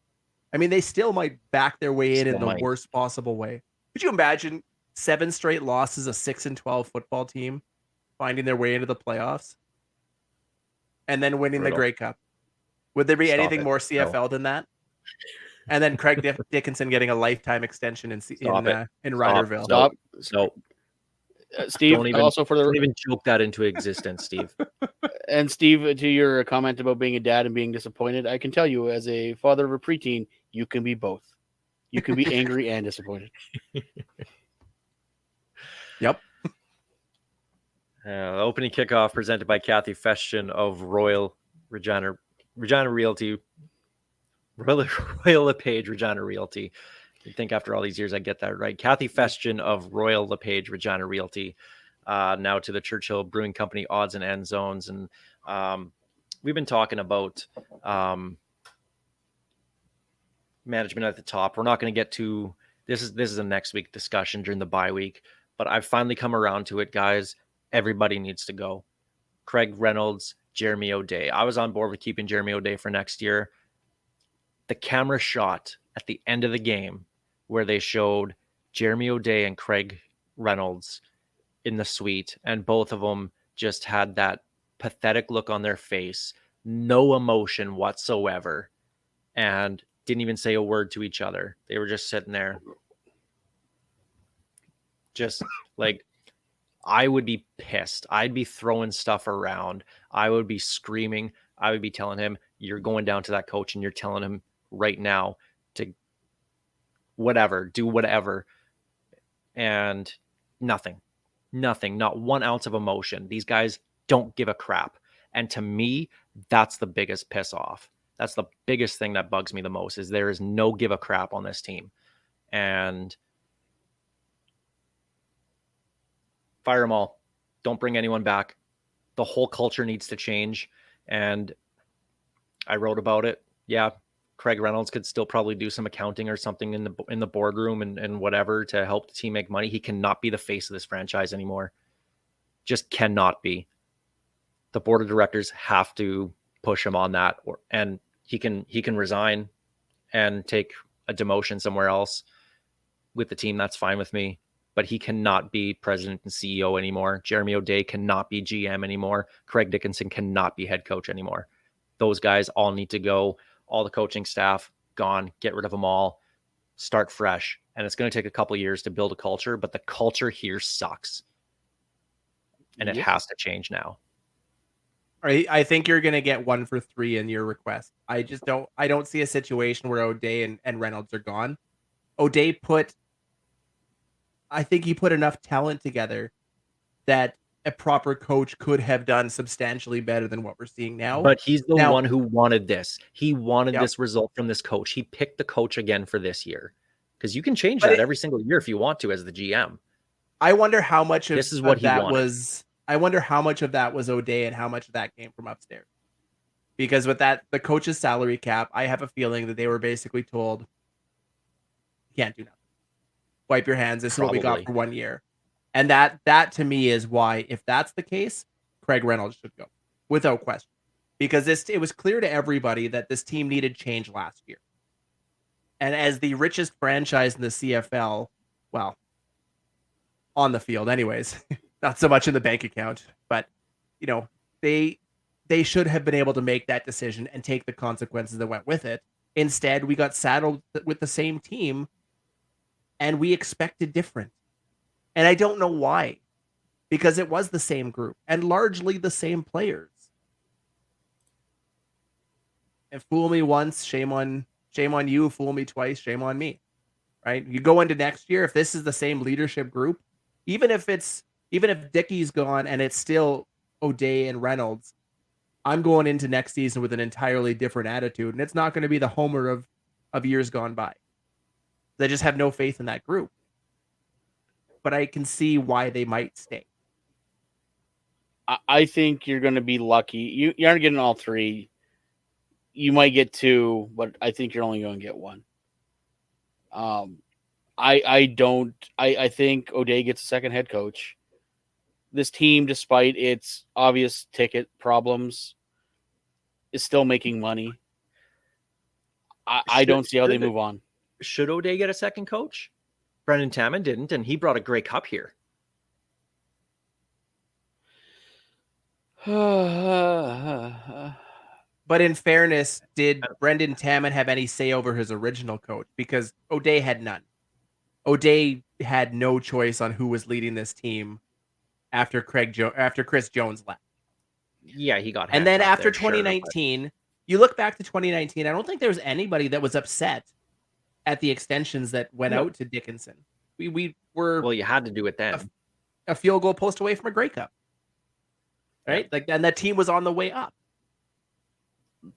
E: I mean, they still might back their way in the worst possible way. Could you imagine 7 straight losses, a 6-12 football team finding their way into the playoffs and then winning the Grey Cup? Would there be anything more CFL than that? And then Craig Dickinson getting a lifetime extension in Riderville.
B: Stop.
D: No.
B: Steve, don't
D: even joke that into existence, Steve.
B: And Steve, to your comment about being a dad and being disappointed, I can tell you, as a father of a preteen, you can be both. You can be angry and disappointed.
E: Yep.
D: The opening kickoff presented by Kathy Festian of Royal Regina Realty. Royal LePage Regina Realty. You'd think after all these years I'd get that right. Kathy Festian of Royal LePage Regina Realty. Now to the Churchill Brewing Company odds and end zones. And we've been talking about management at the top. We're not going to get to this is a next week discussion during the bye week, but I've finally come around to it, guys. Everybody needs to go. Craig Reynolds, Jeremy O'Day. I was on board with keeping Jeremy O'Day for next year. The camera shot at the end of the game where they showed Jeremy O'Day and Craig Reynolds in the suite, and both of them just had that pathetic look on their face, no emotion whatsoever, and didn't even say a word to each other. They were just sitting there. Just like, I would be pissed. I'd be throwing stuff around. I would be screaming. I would be telling him, you're going down to that coach and you're telling him right now to do whatever. And nothing, not 1 ounce of emotion. These guys don't give a crap. And to me, that's the biggest piss off. That's the biggest thing that bugs me the most, is there is no give a crap on this team. And fire them all. Don't bring anyone back. The whole culture needs to change. And I wrote about it. Yeah, Craig Reynolds could still probably do some accounting or something in the boardroom and whatever to help the team make money. He cannot be the face of this franchise anymore. Just cannot be. The board of directors have to push him on that, and he can resign and take a demotion somewhere else with the team. That's fine with me. but he cannot be president and CEO anymore. Jeremy O'Day cannot be GM anymore. Craig Dickinson cannot be head coach anymore. Those guys all need to go. All the coaching staff gone. Get rid of them all. Start fresh. And it's going to take a couple years to build a culture, but the culture here sucks. And it has to change now.
E: I think you're going to get 1 for 3 in your request. I don't see a situation where O'Day and Reynolds are gone. O'Day I think he put enough talent together that a proper coach could have done substantially better than what we're seeing now.
D: But he's the one who wanted this. He wanted this result from this coach. He picked the coach again for this year. Because you can change that every single year if you want to as the GM.
E: I wonder how much of
D: this is what
E: that
D: he
E: was. I wonder how much of that was O'Day and how much of that came from upstairs. Because with that, the coach's salary cap, I have a feeling that they were basically told, you can't do nothing. Wipe your hands. This is what we got for 1 year. And that to me is why, if that's the case, Craig Reynolds should go without question. Because it was clear to everybody that this team needed change last year. And as the richest franchise in the CFL, well, on the field anyways, not so much in the bank account, but they should have been able to make that decision and take the consequences that went with it. Instead, we got saddled with the same team and we expected different. And I don't know why, because it was the same group and largely the same players. And fool me once, shame on you. Fool me twice, shame on me. Right? You go into next year, if this is the same leadership group, even if Dickey's gone and it's still O'Day and Reynolds, I'm going into next season with an entirely different attitude, and it's not going to be the Homer of years gone by. They just have no faith in that group. But I can see why they might stay.
B: I think you're going to be lucky. You aren't getting all 3. You might get 2, but I think you're only going to get 1. I think O'Day gets a second head coach. This team, despite its obvious ticket problems, is still making money. I don't see how they move on.
D: Should O'Day get a second coach? Brendan Taman didn't, and he brought a Grey Cup here.
E: But in fairness, did Brendan Taman have any say over his original coach? Because O'Day had none. O'Day had no choice on who was leading this team after Chris Jones left.
D: Yeah, he got.
E: And then after 2019, you look back to 2019. I don't think there was anybody that was upset at the extensions that went out to Dickinson. We were
D: you had to do it then.
E: A field goal post away from a Grey Cup, right?
D: Yeah.
E: And that team was on the way up.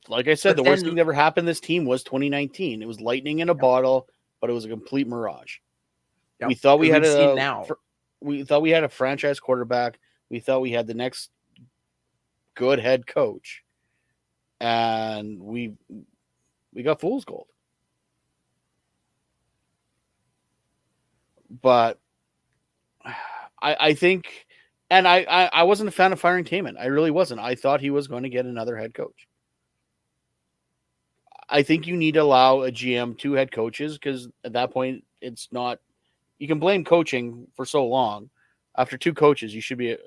B: Like I said, the worst thing that ever happened this team was 2019. It was lightning in a bottle, but it was a complete mirage. Yep. We thought we had a franchise quarterback. We thought we had the next good head coach, and we got fool's gold. But I think, and I wasn't a fan of firing Taman. I really wasn't. I thought he was going to get another head coach. I think you need to allow a GM 2 head coaches, because at that point, it's not. You can blame coaching for so long. After 2 coaches, you should be.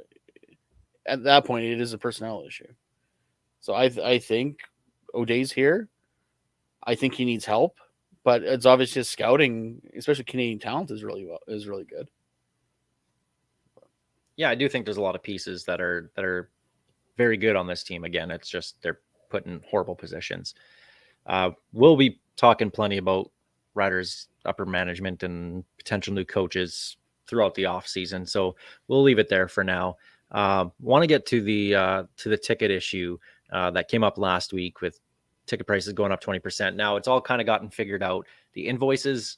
B: At that point, it is a personnel issue. So I think O'Day's here. I think he needs help, but it's obviously his scouting, especially Canadian talent, is really good.
D: Yeah, I do think there's a lot of pieces that are very good on this team. Again, it's just they're put in horrible positions. We'll be talking plenty about Riders upper management and potential new coaches throughout the off season. So we'll leave it there for now. Want to get to the ticket issue that came up last week with ticket prices going up 20%. Now it's all kind of gotten figured out. The invoices,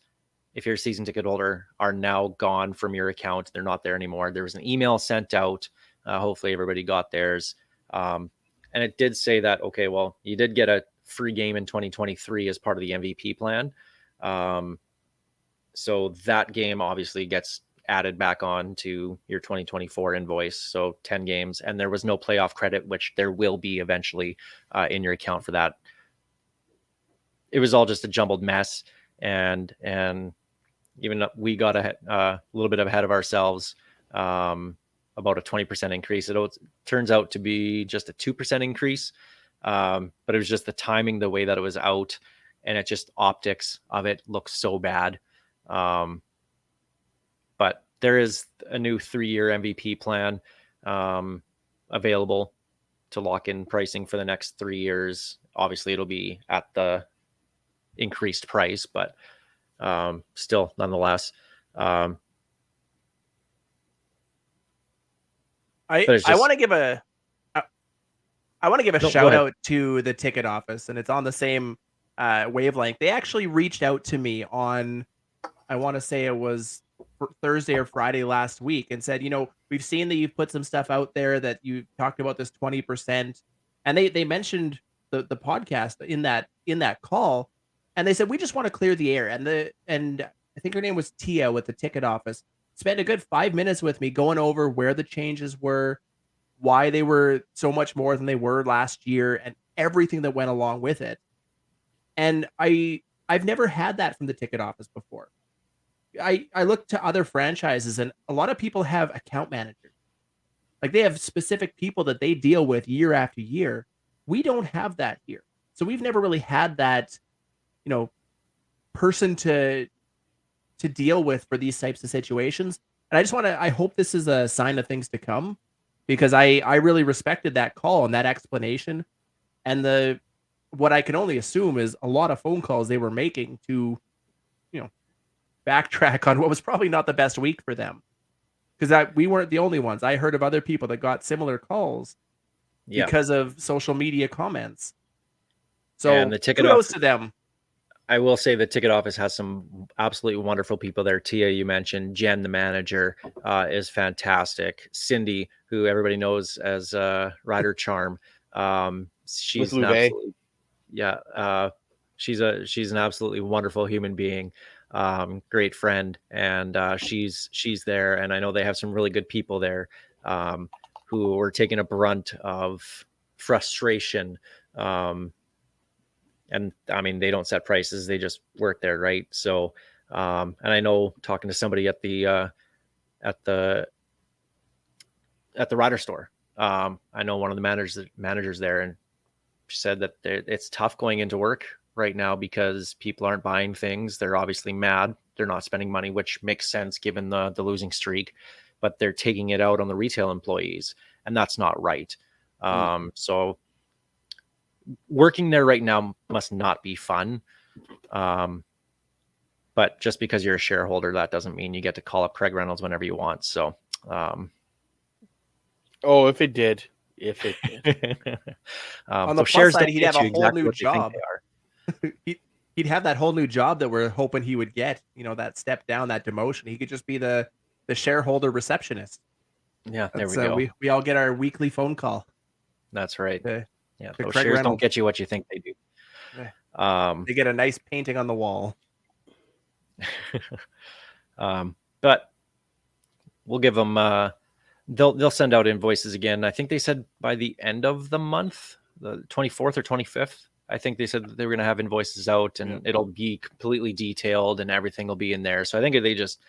D: if you're a season ticket holder, are now gone from your account. They're not there anymore. There was an email sent out. Hopefully everybody got theirs. And it did say that, okay, well, you did get a free game in 2023 as part of the MVP plan. So that game obviously gets added back on to your 2024 invoice. So 10 games, and there was no playoff credit, which there will be eventually in your account for that. It was all just a jumbled mess. And even we got a little bit ahead of ourselves, about a 20% increase. It turns out to be just a 2% increase. But it was just the timing, the way that it was out, and it just optics of it looks so bad. But there is a new 3-year MVP plan available to lock in pricing for the next 3 years. Obviously, it'll be at the increased price, but still, nonetheless.
E: I want to give a shout out to the ticket office, and it's on the same wavelength. They actually reached out to me on, I want to say it was Thursday or Friday last week, and said, we've seen that you've put some stuff out there that you talked about this 20%, and they mentioned the podcast in that call, and they said, we just want to clear the air, and I think her name was Tia with the ticket office, spent a good 5 minutes with me going over where the changes were, why they were so much more than they were last year, and everything that went along with it. And I've never had that from the ticket office before. I look to other franchises, and a lot of people have account managers. Like, they have specific people that they deal with year after year. We don't have that here. So we've never really had that, person to deal with for these types of situations. And I hope this is a sign of things to come, because I really respected that call and that explanation, and what I can only assume is a lot of phone calls they were making to, backtrack on what was probably not the best week for them, because we weren't the only ones. I heard of other people that got similar calls because of social media comments. So
D: and the ticket
E: kudos to them.
D: I will say the ticket office has some absolutely wonderful people there. Tia, you mentioned. Jen, the manager, is fantastic. Cindy, who everybody knows as Rider Charm, she's an absolutely, she's an absolutely wonderful human being, great friend, and she's there. And I know they have some really good people there who are taking a brunt of frustration. And I mean, they don't set prices; they just work there, right? So, and I know, talking to somebody at the Rider store, I know one of the managers there, and she said that it's tough going into work right now because people aren't buying things. They're obviously mad. They're not spending money, which makes sense given the losing streak, but they're taking it out on the retail employees, and that's not right. So working there right now must not be fun. But just because you're a shareholder, that doesn't mean you get to call up Craig Reynolds whenever you want. So,
B: if it did.
E: On the plus side, he'd have a whole new job. He'd have that whole new job that we're hoping he would get, that step down, that demotion. He could just be the shareholder receptionist.
D: Yeah, there we go.
E: We all get our weekly phone call.
D: That's right. Those
E: Craig
D: shares
E: Reynolds
D: don't get you what you think they do.
E: They get a nice painting on the wall.
D: But we'll give them, they'll send out invoices again. I think they said by the end of the month, the 24th or 25th, I think they said that they were going to have invoices out, and it'll be completely detailed and everything will be in there. So I think they just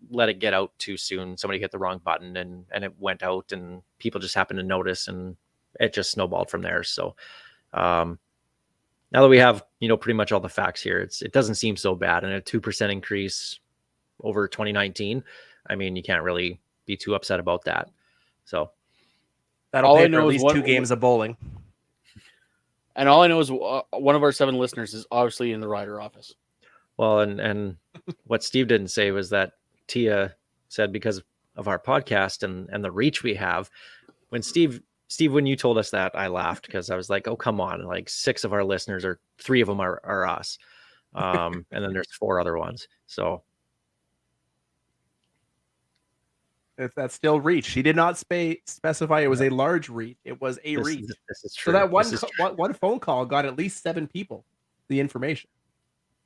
D: let it get out too soon. Somebody hit the wrong button and it went out, and people just happened to notice, and it just snowballed from there. So now that we have, pretty much all the facts here, it doesn't seem so bad. And a 2% increase over 2019, I mean, you can't really be too upset about that. So
E: that'll pay for at least 2 games of bowling.
B: And all I know is one of our 7 listeners is obviously in the Rider office.
D: Well, and what Steve didn't say was that Tia said, because of our podcast and the reach we have, when Steve, when you told us that, I laughed, because I was like, oh, come on. Like 6 of our listeners, or 3 of them are us. And then there's 4 other ones. So
E: if that's still reach, he did not specify it was a large reach. It was a reach.
D: This is true.
E: So that one phone call got at least 7 people the information.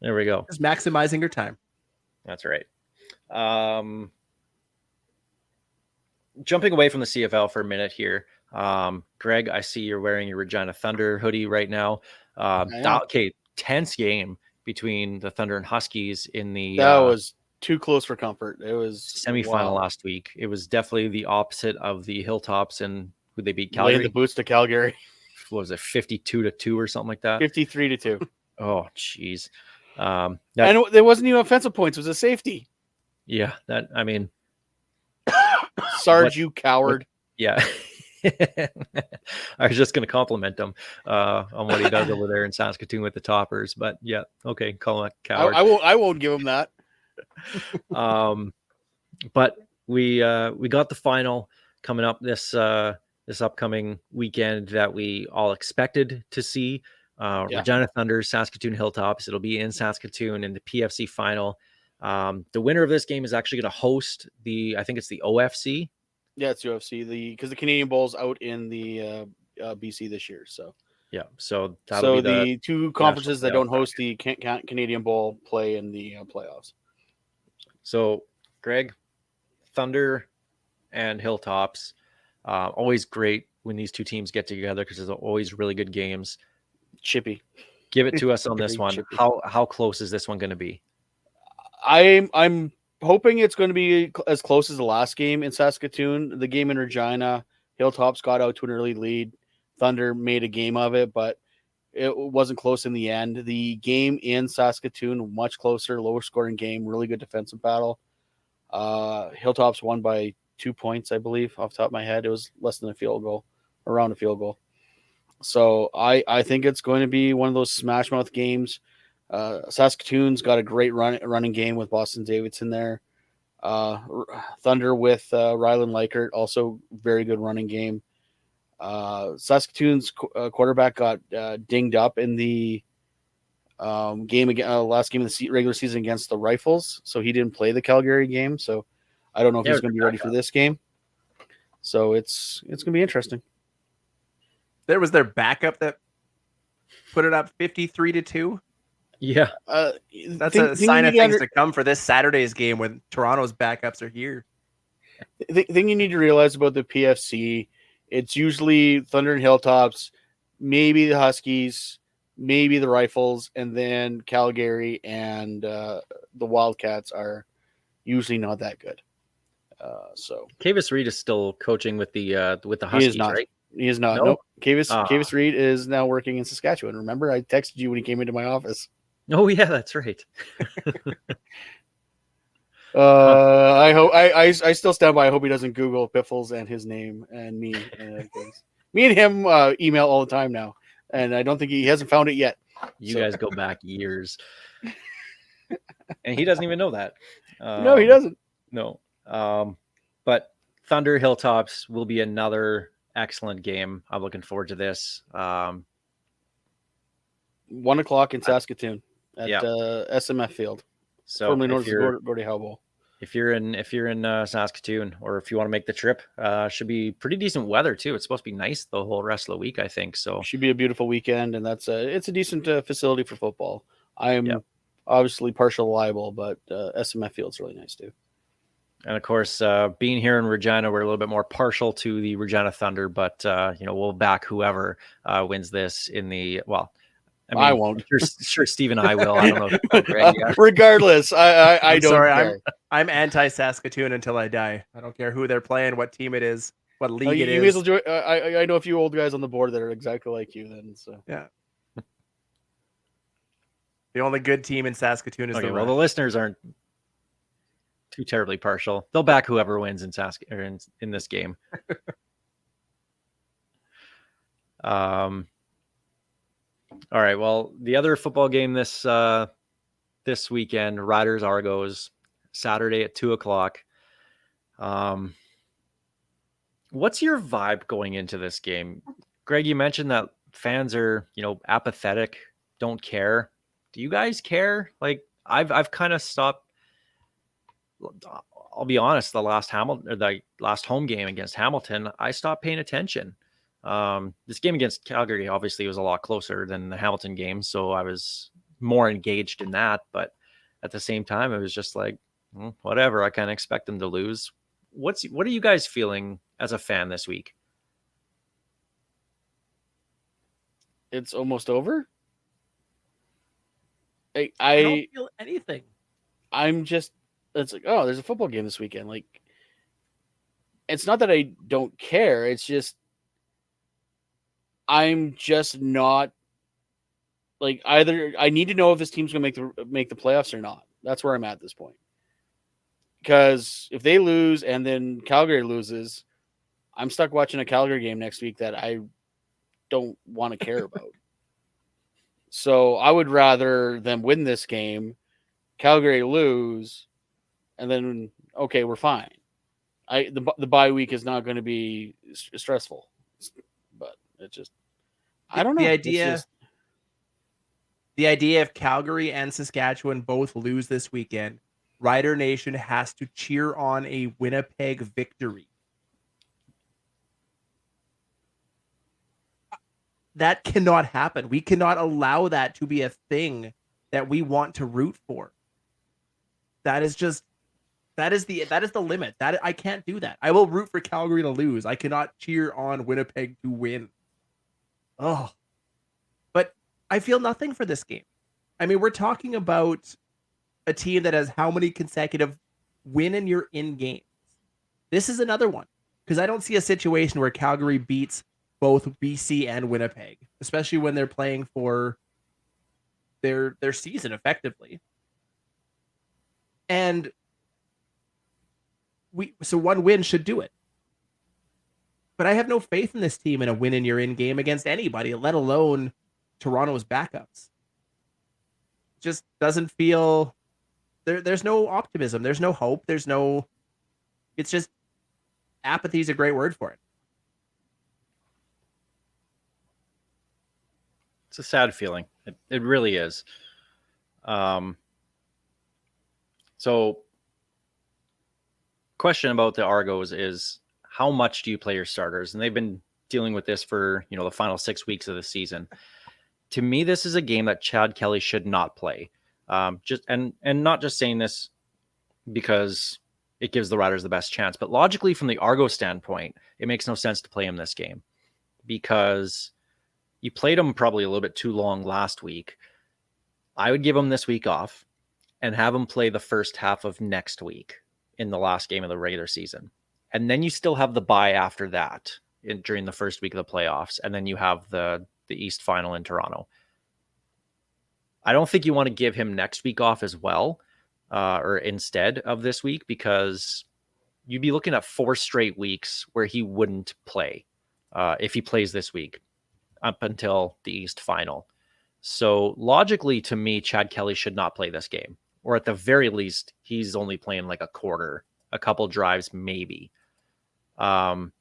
D: There we go.
E: Just maximizing your time.
D: That's right. Jumping away from the CFL for a minute here. Greg, I see you're wearing your Regina Thunder hoodie right now. Okay, tense game between the Thunder and Huskies in the
B: too close for comfort. It was
D: Semi-final
B: wow.
D: last week. It was definitely the opposite of the Hilltops and who they beat
B: Laying
D: Calgary.
B: the boots to Calgary,
D: What was it, 52-2 or something like that?
B: 53-2.
D: Oh, jeez.
B: And there wasn't even offensive points. It was a safety.
D: Yeah, that, I mean,
B: Sarge, you coward.
D: yeah. I was just going to compliment him on what he does over there in Saskatoon with the Toppers, but yeah, okay, call him a coward.
B: I won't give him that.
D: But we got the final coming up this upcoming weekend that we all expected to see. Regina Thunder, Saskatoon Hilltops. It'll be in Saskatoon in the PFC final. The winner of this game is actually going to host I think it's the OFC.
B: Yeah, it's UFC. Because the Canadian Bowl's out in the BC this year. So
D: yeah, so
B: be the two conferences that don't host the Canadian Bowl play in the playoffs.
D: So, Greg, Thunder and Hilltops, always great when these two teams get together because there's always really good games.
B: Chippy,
D: give it to us on this one.
B: Chippy.
D: How close is this one going to be?
B: I'm hoping it's going to be as close as the last game in Saskatoon. The game in Regina, Hilltops got out to an early lead. Thunder made a game of it, but it wasn't close in the end. The game in Saskatoon, much closer, lower scoring game, really good defensive battle. Hilltops won by 2 points, I believe, off the top of my head. It was less than a field goal, around a field goal. So I think it's going to be one of those smash mouth games. Saskatoon's got a great running game with Boston Davidson there. Thunder with Rylan Likert, also very good running game. Saskatoon's quarterback got dinged up in the game again, last game of the regular season against the Rifles, so he didn't play the Calgary game. So I don't know if he's going to be ready for this game. So it's going to be interesting.
E: There was their backup that put it up 53-2.
D: Yeah,
E: that's a sign of things to come for this Saturday's game when Toronto's backups are here.
B: The thing you need to realize about the PFC, it's usually Thunder and Hilltops, maybe the Huskies, maybe the Rifles, and then Calgary and the Wildcats are usually not that good. So
D: Kavis Reed is still coaching with the Huskies, right?
B: He is not. No. Kavis Reed is now working in Saskatchewan. Remember, I texted you when he came into my office.
D: Oh yeah, that's right.
B: I hope I still stand by. I hope he doesn't Google Piffles and his name and me. Me and him email all the time now, and I don't think he hasn't found it yet.
D: You guys go back years, and he doesn't even know that.
B: No, he doesn't.
D: No, but Thunder Hilltops will be another excellent game. I'm looking forward to this.
B: 1:00 in Saskatoon at SMF Field.
D: So
B: formerly known as the Gordie Howe Bowl.
D: If you're in Saskatoon, or if you want to make the trip, should be pretty decent weather too. It's supposed to be nice the whole rest of the week, I think. So
B: should be a beautiful weekend, and it's a decent facility for football. I'm obviously partial liable, but SMF Field's really nice too.
D: And of course, being here in Regina, we're a little bit more partial to the Regina Thunder, but we'll back whoever wins this in the I
B: won't.
D: Sure, Steve and I will. I don't know. Greg,
B: regardless, I don't. Sorry,
E: I'm anti-Saskatoon until I die. I don't care who they're playing, what team it is, what league it is.
B: May as well I know a few old guys on the board that are exactly like you. Then, so
E: yeah. The only good team in Saskatoon is
D: the listeners aren't too terribly partial. They'll back whoever wins in this game. All right. Well, the other football game this weekend, Riders Argos, Saturday at 2:00. What's your vibe going into this game, Greg? You mentioned that fans are apathetic, don't care. Do you guys care? Like I've kind of stopped. I'll be honest. The last home game against Hamilton, I stopped paying attention. This game against Calgary obviously was a lot closer than the Hamilton game, so I was more engaged in that. But at the same time, it was just like, whatever. I kind of expect them to lose. What are you guys feeling as a fan this week?
B: It's almost over.
E: I don't feel anything.
B: I'm just it's like, oh, there's a football game this weekend. Like, it's not that I don't care. It's just I'm just not like either. I need to know if this team's going to make the playoffs or not. That's where I'm at this point. Because if they lose and then Calgary loses, I'm stuck watching a Calgary game next week that I don't want to care about. So I would rather them win this game, Calgary lose, and then okay, we're fine. The bye week is not going to be stressful, but it just I don't know.
E: The idea if Calgary and Saskatchewan both lose this weekend, Rider Nation has to cheer on a Winnipeg victory. That cannot happen. We cannot allow that to be a thing that we want to root for. That is the limit. That I can't do that. I will root for Calgary to lose. I cannot cheer on Winnipeg to win. Oh. But I feel nothing for this game. I mean, we're talking about a team that has how many consecutive win and you're in games. This is another one because I don't see a situation where Calgary beats both BC and Winnipeg, especially when they're playing for their season effectively. And so one win should do it. But I have no faith in this team in a win and you're in game against anybody, let alone Toronto's backups. Just doesn't feel there's no optimism, there's no hope, it's just apathy is a great word for it.
D: It's a sad feeling. It really is. So question about the Argos is how much do you play your starters? And they've been dealing with this for, the final 6 weeks of the season. To me, this is a game that Chad Kelly should not play. And not just saying this because it gives the Riders the best chance, but logically from the Argos standpoint, it makes no sense to play him this game because you played him probably a little bit too long last week. I would give him this week off and have him play the first half of next week in the last game of the regular season. And then you still have the bye after that during the first week of the playoffs. And then you have the East final in Toronto. I don't think you want to give him next week off as well, or instead of this week, because you'd be looking at 4 straight weeks where he wouldn't play if he plays this week up until the East final. So logically, to me, Chad Kelly should not play this game, or at the very least, he's only playing like a quarter, a couple drives, maybe. Do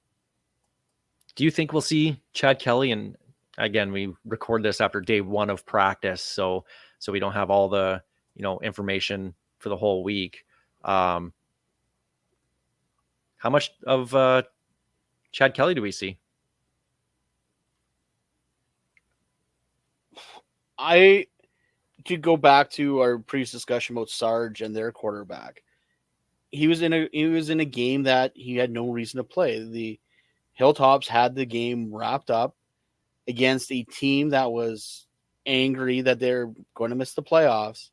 D: you think we'll see Chad Kelly? And again, we record this after day 1 of practice, so we don't have all the information for the whole week. How much of Chad Kelly do we see?
B: To go back to our previous discussion about Sarge and their quarterback, he was in a game that he had no reason to play. The Hilltops had the game wrapped up against a team that was angry that they're going to miss the playoffs,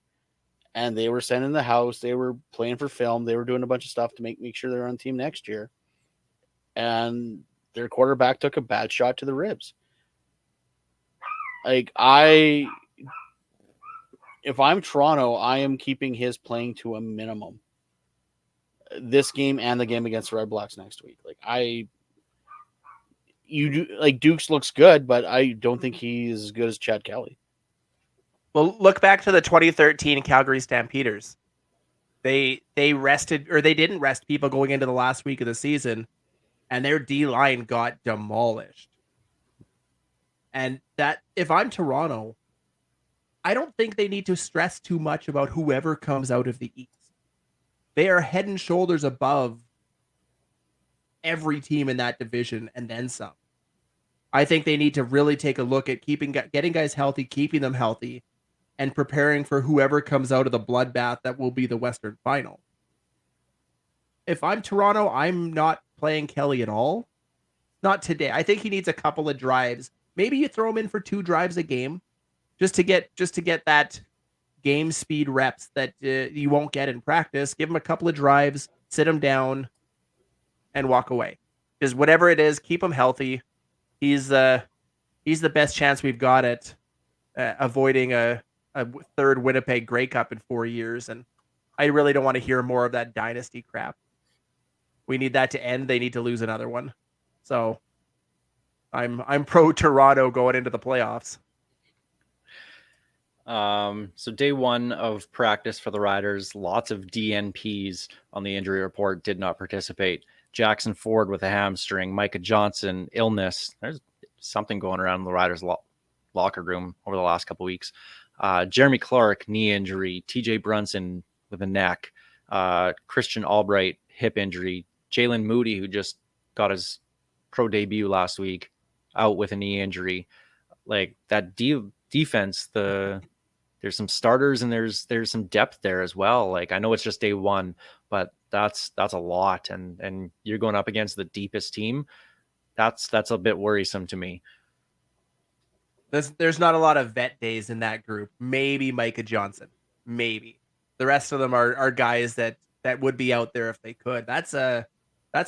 B: and they were sent in the house. They were playing for film. They were doing a bunch of stuff to make sure they're on the team next year. And their quarterback took a bad shot to the ribs. Like if I'm Toronto, I am keeping his playing to a minimum. This game and the game against the Red Blacks next week. Dukes looks good, but I don't think he's as good as Chad Kelly.
E: Well, look back to the 2013 Calgary Stampeders. They rested, or they didn't rest people going into the last week of the season, and their D-line got demolished. And that, if I'm Toronto, I don't think they need to stress too much about whoever comes out of the East. They are head and shoulders above every team in that division and then some. I think they need to really take a look at getting guys healthy, keeping them healthy, and preparing for whoever comes out of the bloodbath that will be the Western Final. If I'm Toronto, I'm not playing Kelly at all. Not today. I think he needs a couple of drives. Maybe you throw him in for 2 drives a game just to get that game speed reps that you won't get in practice. Give him a couple of drives, sit him down, and walk away. Because whatever it is, keep him healthy. He's the best chance we've got at avoiding a third Winnipeg Grey Cup in 4 years. And I really don't want to hear more of that dynasty crap. We need that to end. They need to lose another one. So I'm pro Toronto going into the playoffs.
D: So day one of practice for the Riders, lots of DNPs on the injury report, did not participate. Jackson Ford with a hamstring, Micah Johnson, illness. There's something going around in the Riders locker room over the last couple weeks. Jeremy Clark, knee injury, TJ Brunson with a neck, Christian Albright, hip injury, Jalen Moody, who just got his pro debut last week, out with a knee injury. Like that defense, there's some starters and there's some depth there as well. Like I know it's just day one, but that's a lot, and you're going up against the deepest team. That's a bit worrisome to me.
E: There's not a lot of vet days in that group. Maybe Micah Johnson. Maybe. The rest of them are guys that would be out there if they could. That's a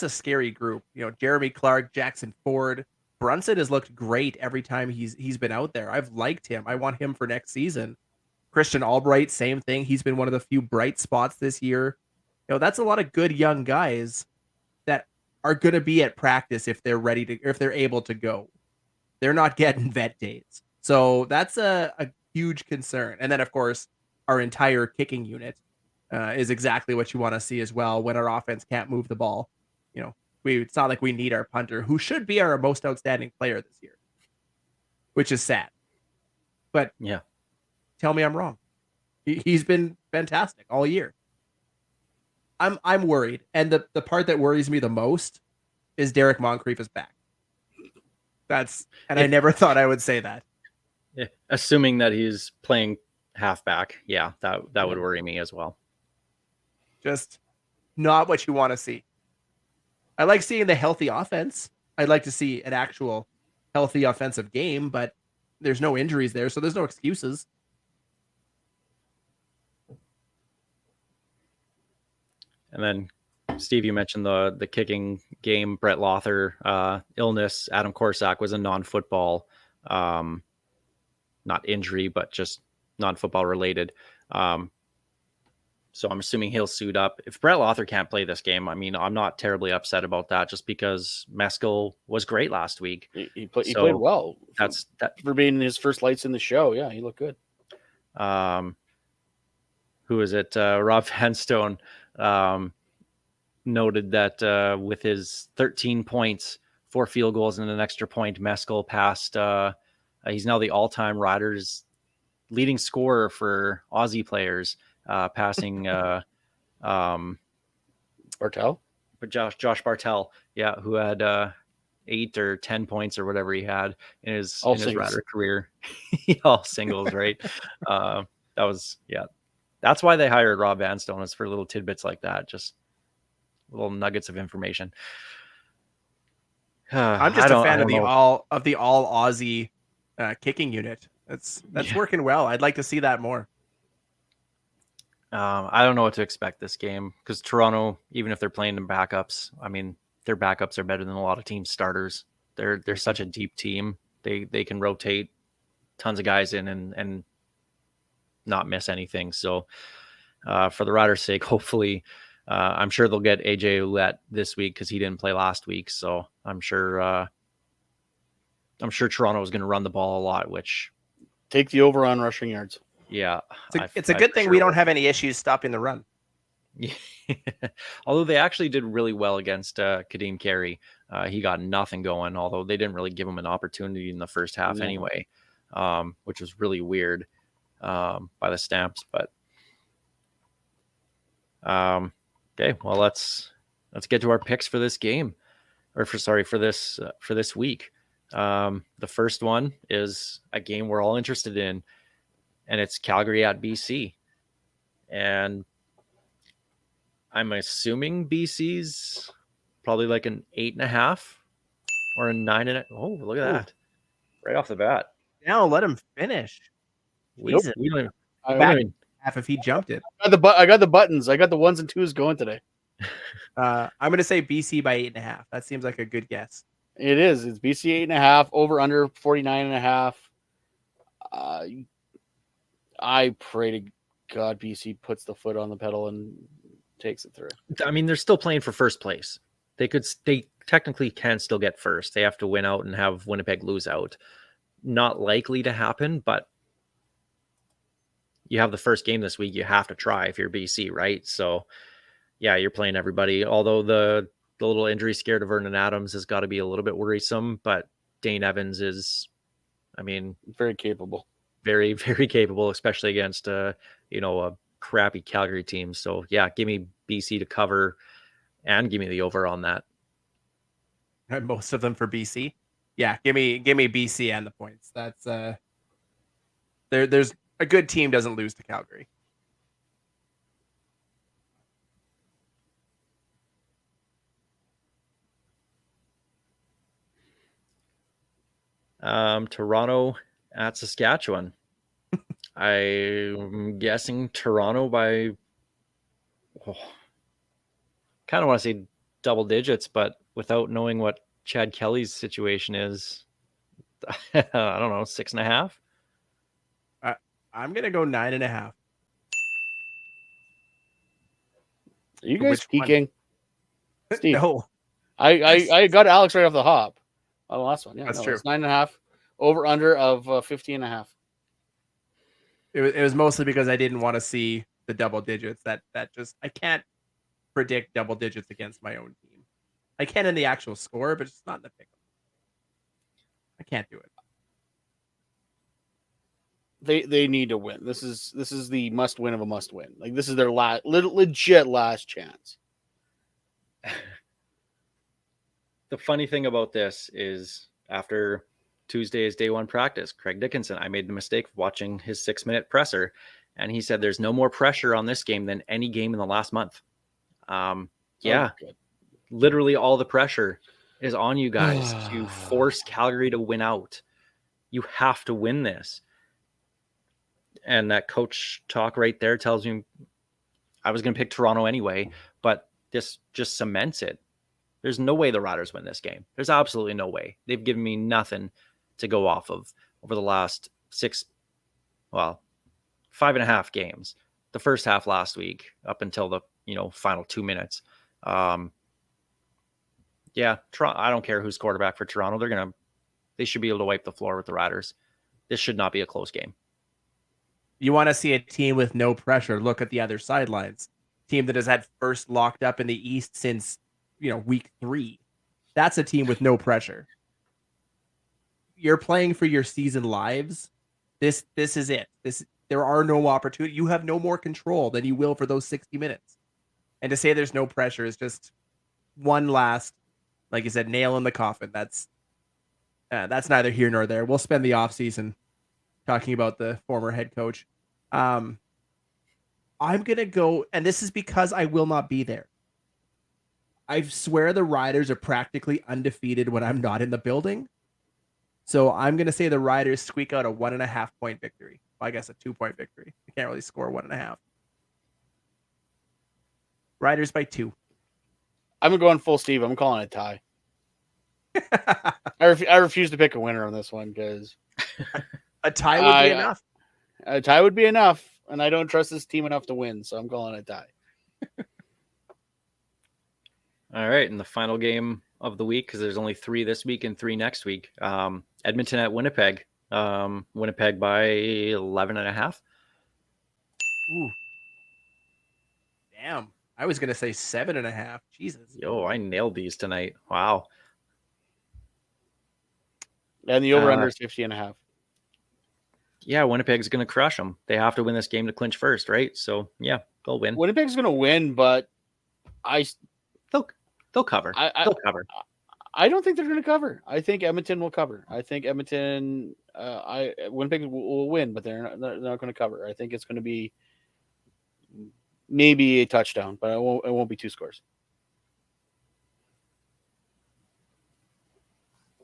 E: scary group. You know, Jeremy Clark, Jackson Ford, Brunson has looked great every time he's been out there. I've liked him. I want him for next season. Christian Albright, same thing. He's been one of the few bright spots this year. You know, that's a lot of good young guys that are going to be at practice if they're able to go. They're not getting vet days. So that's a huge concern. And then, of course, our entire kicking unit is exactly what you want to see as well when our offense can't move the ball. You know, it's not like we need our punter, who should be our most outstanding player this year, which is sad. But
D: yeah,
E: tell me I'm wrong. He's been fantastic all year. I'm worried. And the part that worries me the most is Derek Moncrief is back. I never thought I would say that.
D: Yeah. Assuming that he's playing halfback, yeah, that would worry me as well.
E: Just not what you want to see. I like seeing the healthy offense. I'd like to see an actual healthy offensive game, but there's no injuries there, so there's no excuses.
D: And then, Steve, you mentioned the kicking game. Brett Lothar, illness. Adam Korsak was a non-football, not injury, but just non-football related. So I'm assuming he'll suit up. If Brett Lothar can't play this game, I mean, I'm not terribly upset about that, just because Meskel was great last week.
B: He played well. That's for being his first lights in the show. Yeah, he looked good.
D: Who is it? Rob Vanstone noted that with his 13 points, 4 field goals and an extra point, Meskel passed. He's now the all-time Riders leading scorer for Aussie players, passing
B: Bartel,
D: but Josh Bartel, yeah, who had 8 or 10 points or whatever he had in his Rider career. All singles, right? That's why they hired Rob Vanstone, is for little tidbits like that, just little nuggets of information.
E: I'm just a fan of the all Aussie kicking unit. That's working well. I'd like to see that more.
D: I don't know what to expect this game, because Toronto, even if they're playing in backups, I mean, their backups are better than a lot of teams' starters. They're such a deep team. They can rotate tons of guys in and not miss anything. So for the Riders' sake, hopefully, I'm sure they'll get AJ Ouellette this week, because he didn't play last week. So I'm sure Toronto is going to run the ball a lot, which
B: take the over on rushing yards.
D: Yeah,
E: it's a good thing we don't have any issues stopping the run.
D: Yeah. Although they actually did really well against Kadeem Carey. He got nothing going, although they didn't really give him an opportunity in the first half anyway, which was really weird by the Stamps. But okay, well, let's get to our picks for this game, or for this week. The first one is a game we're all interested in, and it's Calgary at BC. And I'm assuming BC's probably like an 8.5 or a 9.5. Oh, look at that. Right off the bat.
E: Now let him finish.
D: We don't
E: half if he jumped it.
B: I got the buttons. I got the ones and twos going today.
E: I'm going to say BC by 8.5. That seems like a good guess.
B: It is. It's BC 8.5 over under 49.5. I pray to God BC puts the foot on the pedal and takes it through.
D: I mean, they're still playing for first place. They technically can still get first. They have to win out and have Winnipeg lose out. Not likely to happen, but you have the first game this week. You have to try if you're BC, right? So, yeah, you're playing everybody. Although the little injury scare to Vernon Adams has got to be a little bit worrisome, but Dane Evans is, I mean,
B: very capable.
D: Very, very capable, especially against a crappy Calgary team. So yeah, give me BC to cover and give me the over on that.
E: Most of them for BC. Yeah, give me BC and the points. That's there's a good team doesn't lose to Calgary.
D: Toronto at Saskatchewan. I'm guessing Toronto by kind of want to say double digits, but without knowing what Chad Kelly's situation is, I don't know, 6.5.
E: I'm gonna go 9.5.
B: Are you guys peeking? Steve.
E: No.
B: I got Alex right off the hop. Oh, the last one. Yeah,
E: That's true.
B: It's 9.5 over under of 50.5.
E: It was mostly because I didn't want to see the double digits. That just I can't predict double digits against my own team. I can in the actual score, but it's not in the pick. I can't do it.
B: They need to win. This is the must win of a must win. Like this is their legit last chance.
D: The funny thing about this is after Tuesday's day one practice, Craig Dickinson, I made the mistake of watching his 6-minute presser, and he said there's no more pressure on this game than any game in the last month. Literally all the pressure is on you guys to force Calgary to win out. You have to win this. And that coach talk right there tells me I was going to pick Toronto anyway, but this just cements it. There's no way the Riders win this game. There's absolutely no way. They've given me nothing to go off of over the last 5.5 games. The first half last week up until the final 2 minutes. I don't care who's quarterback for Toronto. They should be able to wipe the floor with the Riders. This should not be a close game.
E: You want to see a team with no pressure. Look at the other sidelines. Team that has had first locked up in the East since week 3. That's a team with no pressure. You're playing for your season lives. This is it. There are no opportunities. You have no more control than you will for those 60 minutes. And to say there's no pressure is just one last, like you said, nail in the coffin. That's neither here nor there. We'll spend the offseason talking about the former head coach. I'm going to go, and this is because I will not be there. I swear the Riders are practically undefeated when I'm not in the building. So I'm going to say the Riders squeak out a 1.5 point victory. Well, I guess a 2-point victory. You can't really score 1.5. Riders by 2.
B: I'm going full Steve. I'm calling it a tie. I refuse to pick a winner on this one because
E: a tie would be enough.
B: A tie would be enough, and I don't trust this team enough to win, so I'm calling it a tie.
D: All right, and the final game of the week, because there's only 3 this week and 3 next week. Edmonton at Winnipeg. Winnipeg by 11.5.
E: Ooh. Damn. I was going to say 7.5. Jesus.
D: Yo, I nailed these tonight. Wow.
B: And the over-under is 50.5.
D: Yeah, Winnipeg's going to crush them. They have to win this game to clinch first, right? So, yeah, they'll win.
B: Winnipeg's going to win, but
D: They'll cover. They'll cover.
B: I don't think they're going to cover. I think Edmonton will cover. I think Winnipeg will win, but they're not going to cover. I think it's going to be maybe a touchdown, but it won't be 2 scores.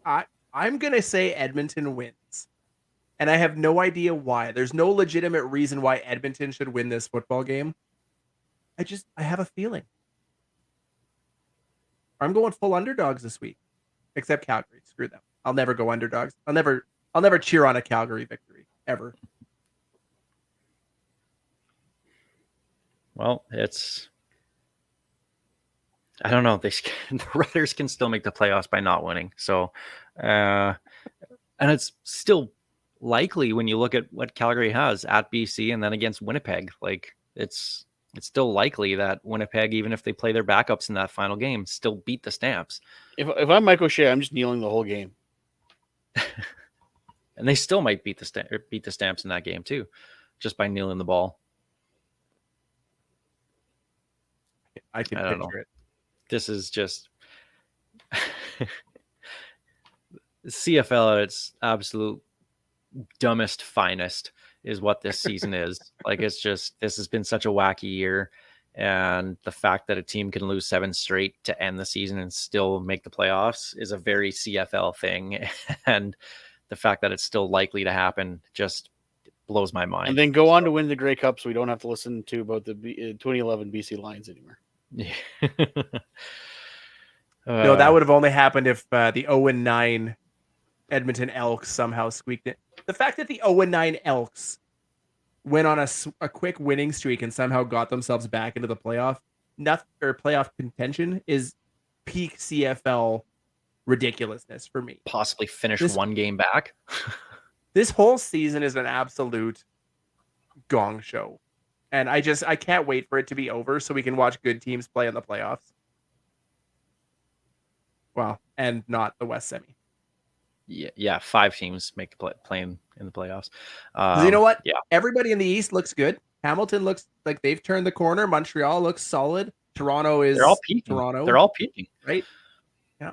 E: I'm going to say Edmonton wins. And I have no idea why. There's no legitimate reason why Edmonton should win this football game. I have a feeling. I'm going full underdogs this week, except Calgary. Screw them. I'll never go underdogs. I'll never cheer on a Calgary victory ever.
D: Well, I don't know. The Riders can still make the playoffs by not winning. So, and it's still likely when you look at what Calgary has at BC and then against Winnipeg. Like it's still likely that Winnipeg, even if they play their backups in that final game, still beat the Stamps.
B: If I'm Mike O'Shea, I'm just kneeling the whole game.
D: And they still might beat the Stamps in that game too, just by kneeling the ball.
E: I can picture it.
D: This is just CFL at its absolute dumbest finest is what this season is. Like, it's just, this has been such a wacky year. And the fact that a team can lose 7 straight to end the season and still make the playoffs is a very CFL thing. And the fact that it's still likely to happen just blows my mind.
B: And then go on to win the Grey Cup so we don't have to listen to about the 2011 BC Lions anymore.
D: Yeah.
E: No, that would have only happened if the 0-9 Edmonton Elks somehow squeaked it. The fact that the 0-9 Elks went on a quick winning streak and somehow got themselves back into the playoff contention is peak CFL ridiculousness for me.
D: Possibly finish one game back.
E: This whole season is an absolute gong show. And I can't wait for it to be over so we can watch good teams play in the playoffs. Well, and not the West Semi.
D: Yeah, 5 teams make the playing in the playoffs.
E: You know what?
D: Yeah,
E: everybody in the East looks good. Hamilton looks like they've turned the corner. Montreal looks solid. Toronto is
D: they're all peaking.
E: Toronto.
D: They're all peaking,
E: right? Yeah,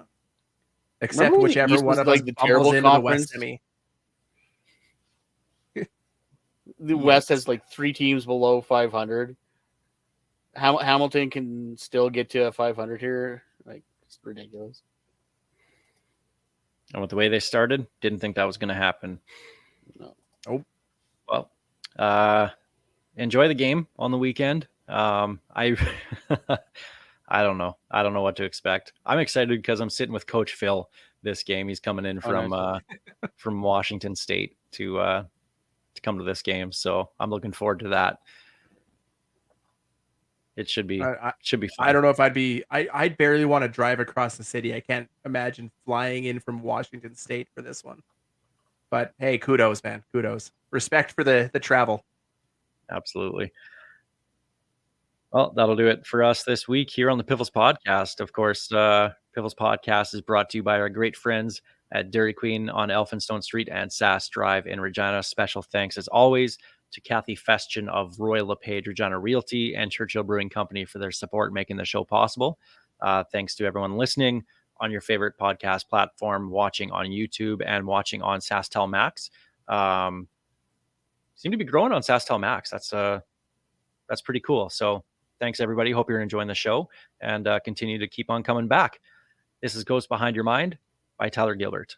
E: except whichever one of us
B: like the terrible
E: into
B: conference.
E: the West Semi.
B: The West has like 3 teams below 500. Hamilton can still get to a 500 here. Like, it's ridiculous.
D: And with the way they started, didn't think that was going to happen.
B: No.
E: Oh.
D: Well, enjoy the game on the weekend. I don't know. I don't know what to expect. I'm excited because I'm sitting with Coach Phil this game. He's coming in from Washington State to come to this game. So I'm looking forward to that. It should be fun.
E: I don't know if I'd barely want to drive across the city. I can't imagine flying in from Washington State for this one. But hey, kudos, man. Kudos. Respect for the travel.
D: Absolutely. Well, that'll do it for us this week here on the Piffles Podcast. Of course, Piffles Podcast is brought to you by our great friends at Dairy Queen on Elphinstone Street and Sass Drive in Regina. Special thanks, as always, to Kathy Festian of Royal LePage Regina Realty and Churchill Brewing Company for their support making the show possible. Thanks to everyone listening on your favorite podcast platform, watching on YouTube, and watching on SaskTel Max. Seem to be growing on SaskTel Max. That's pretty cool. So thanks, everybody. Hope you're enjoying the show and continue to keep on coming back. This is Ghost Behind Your Mind by Tyler Gilbert.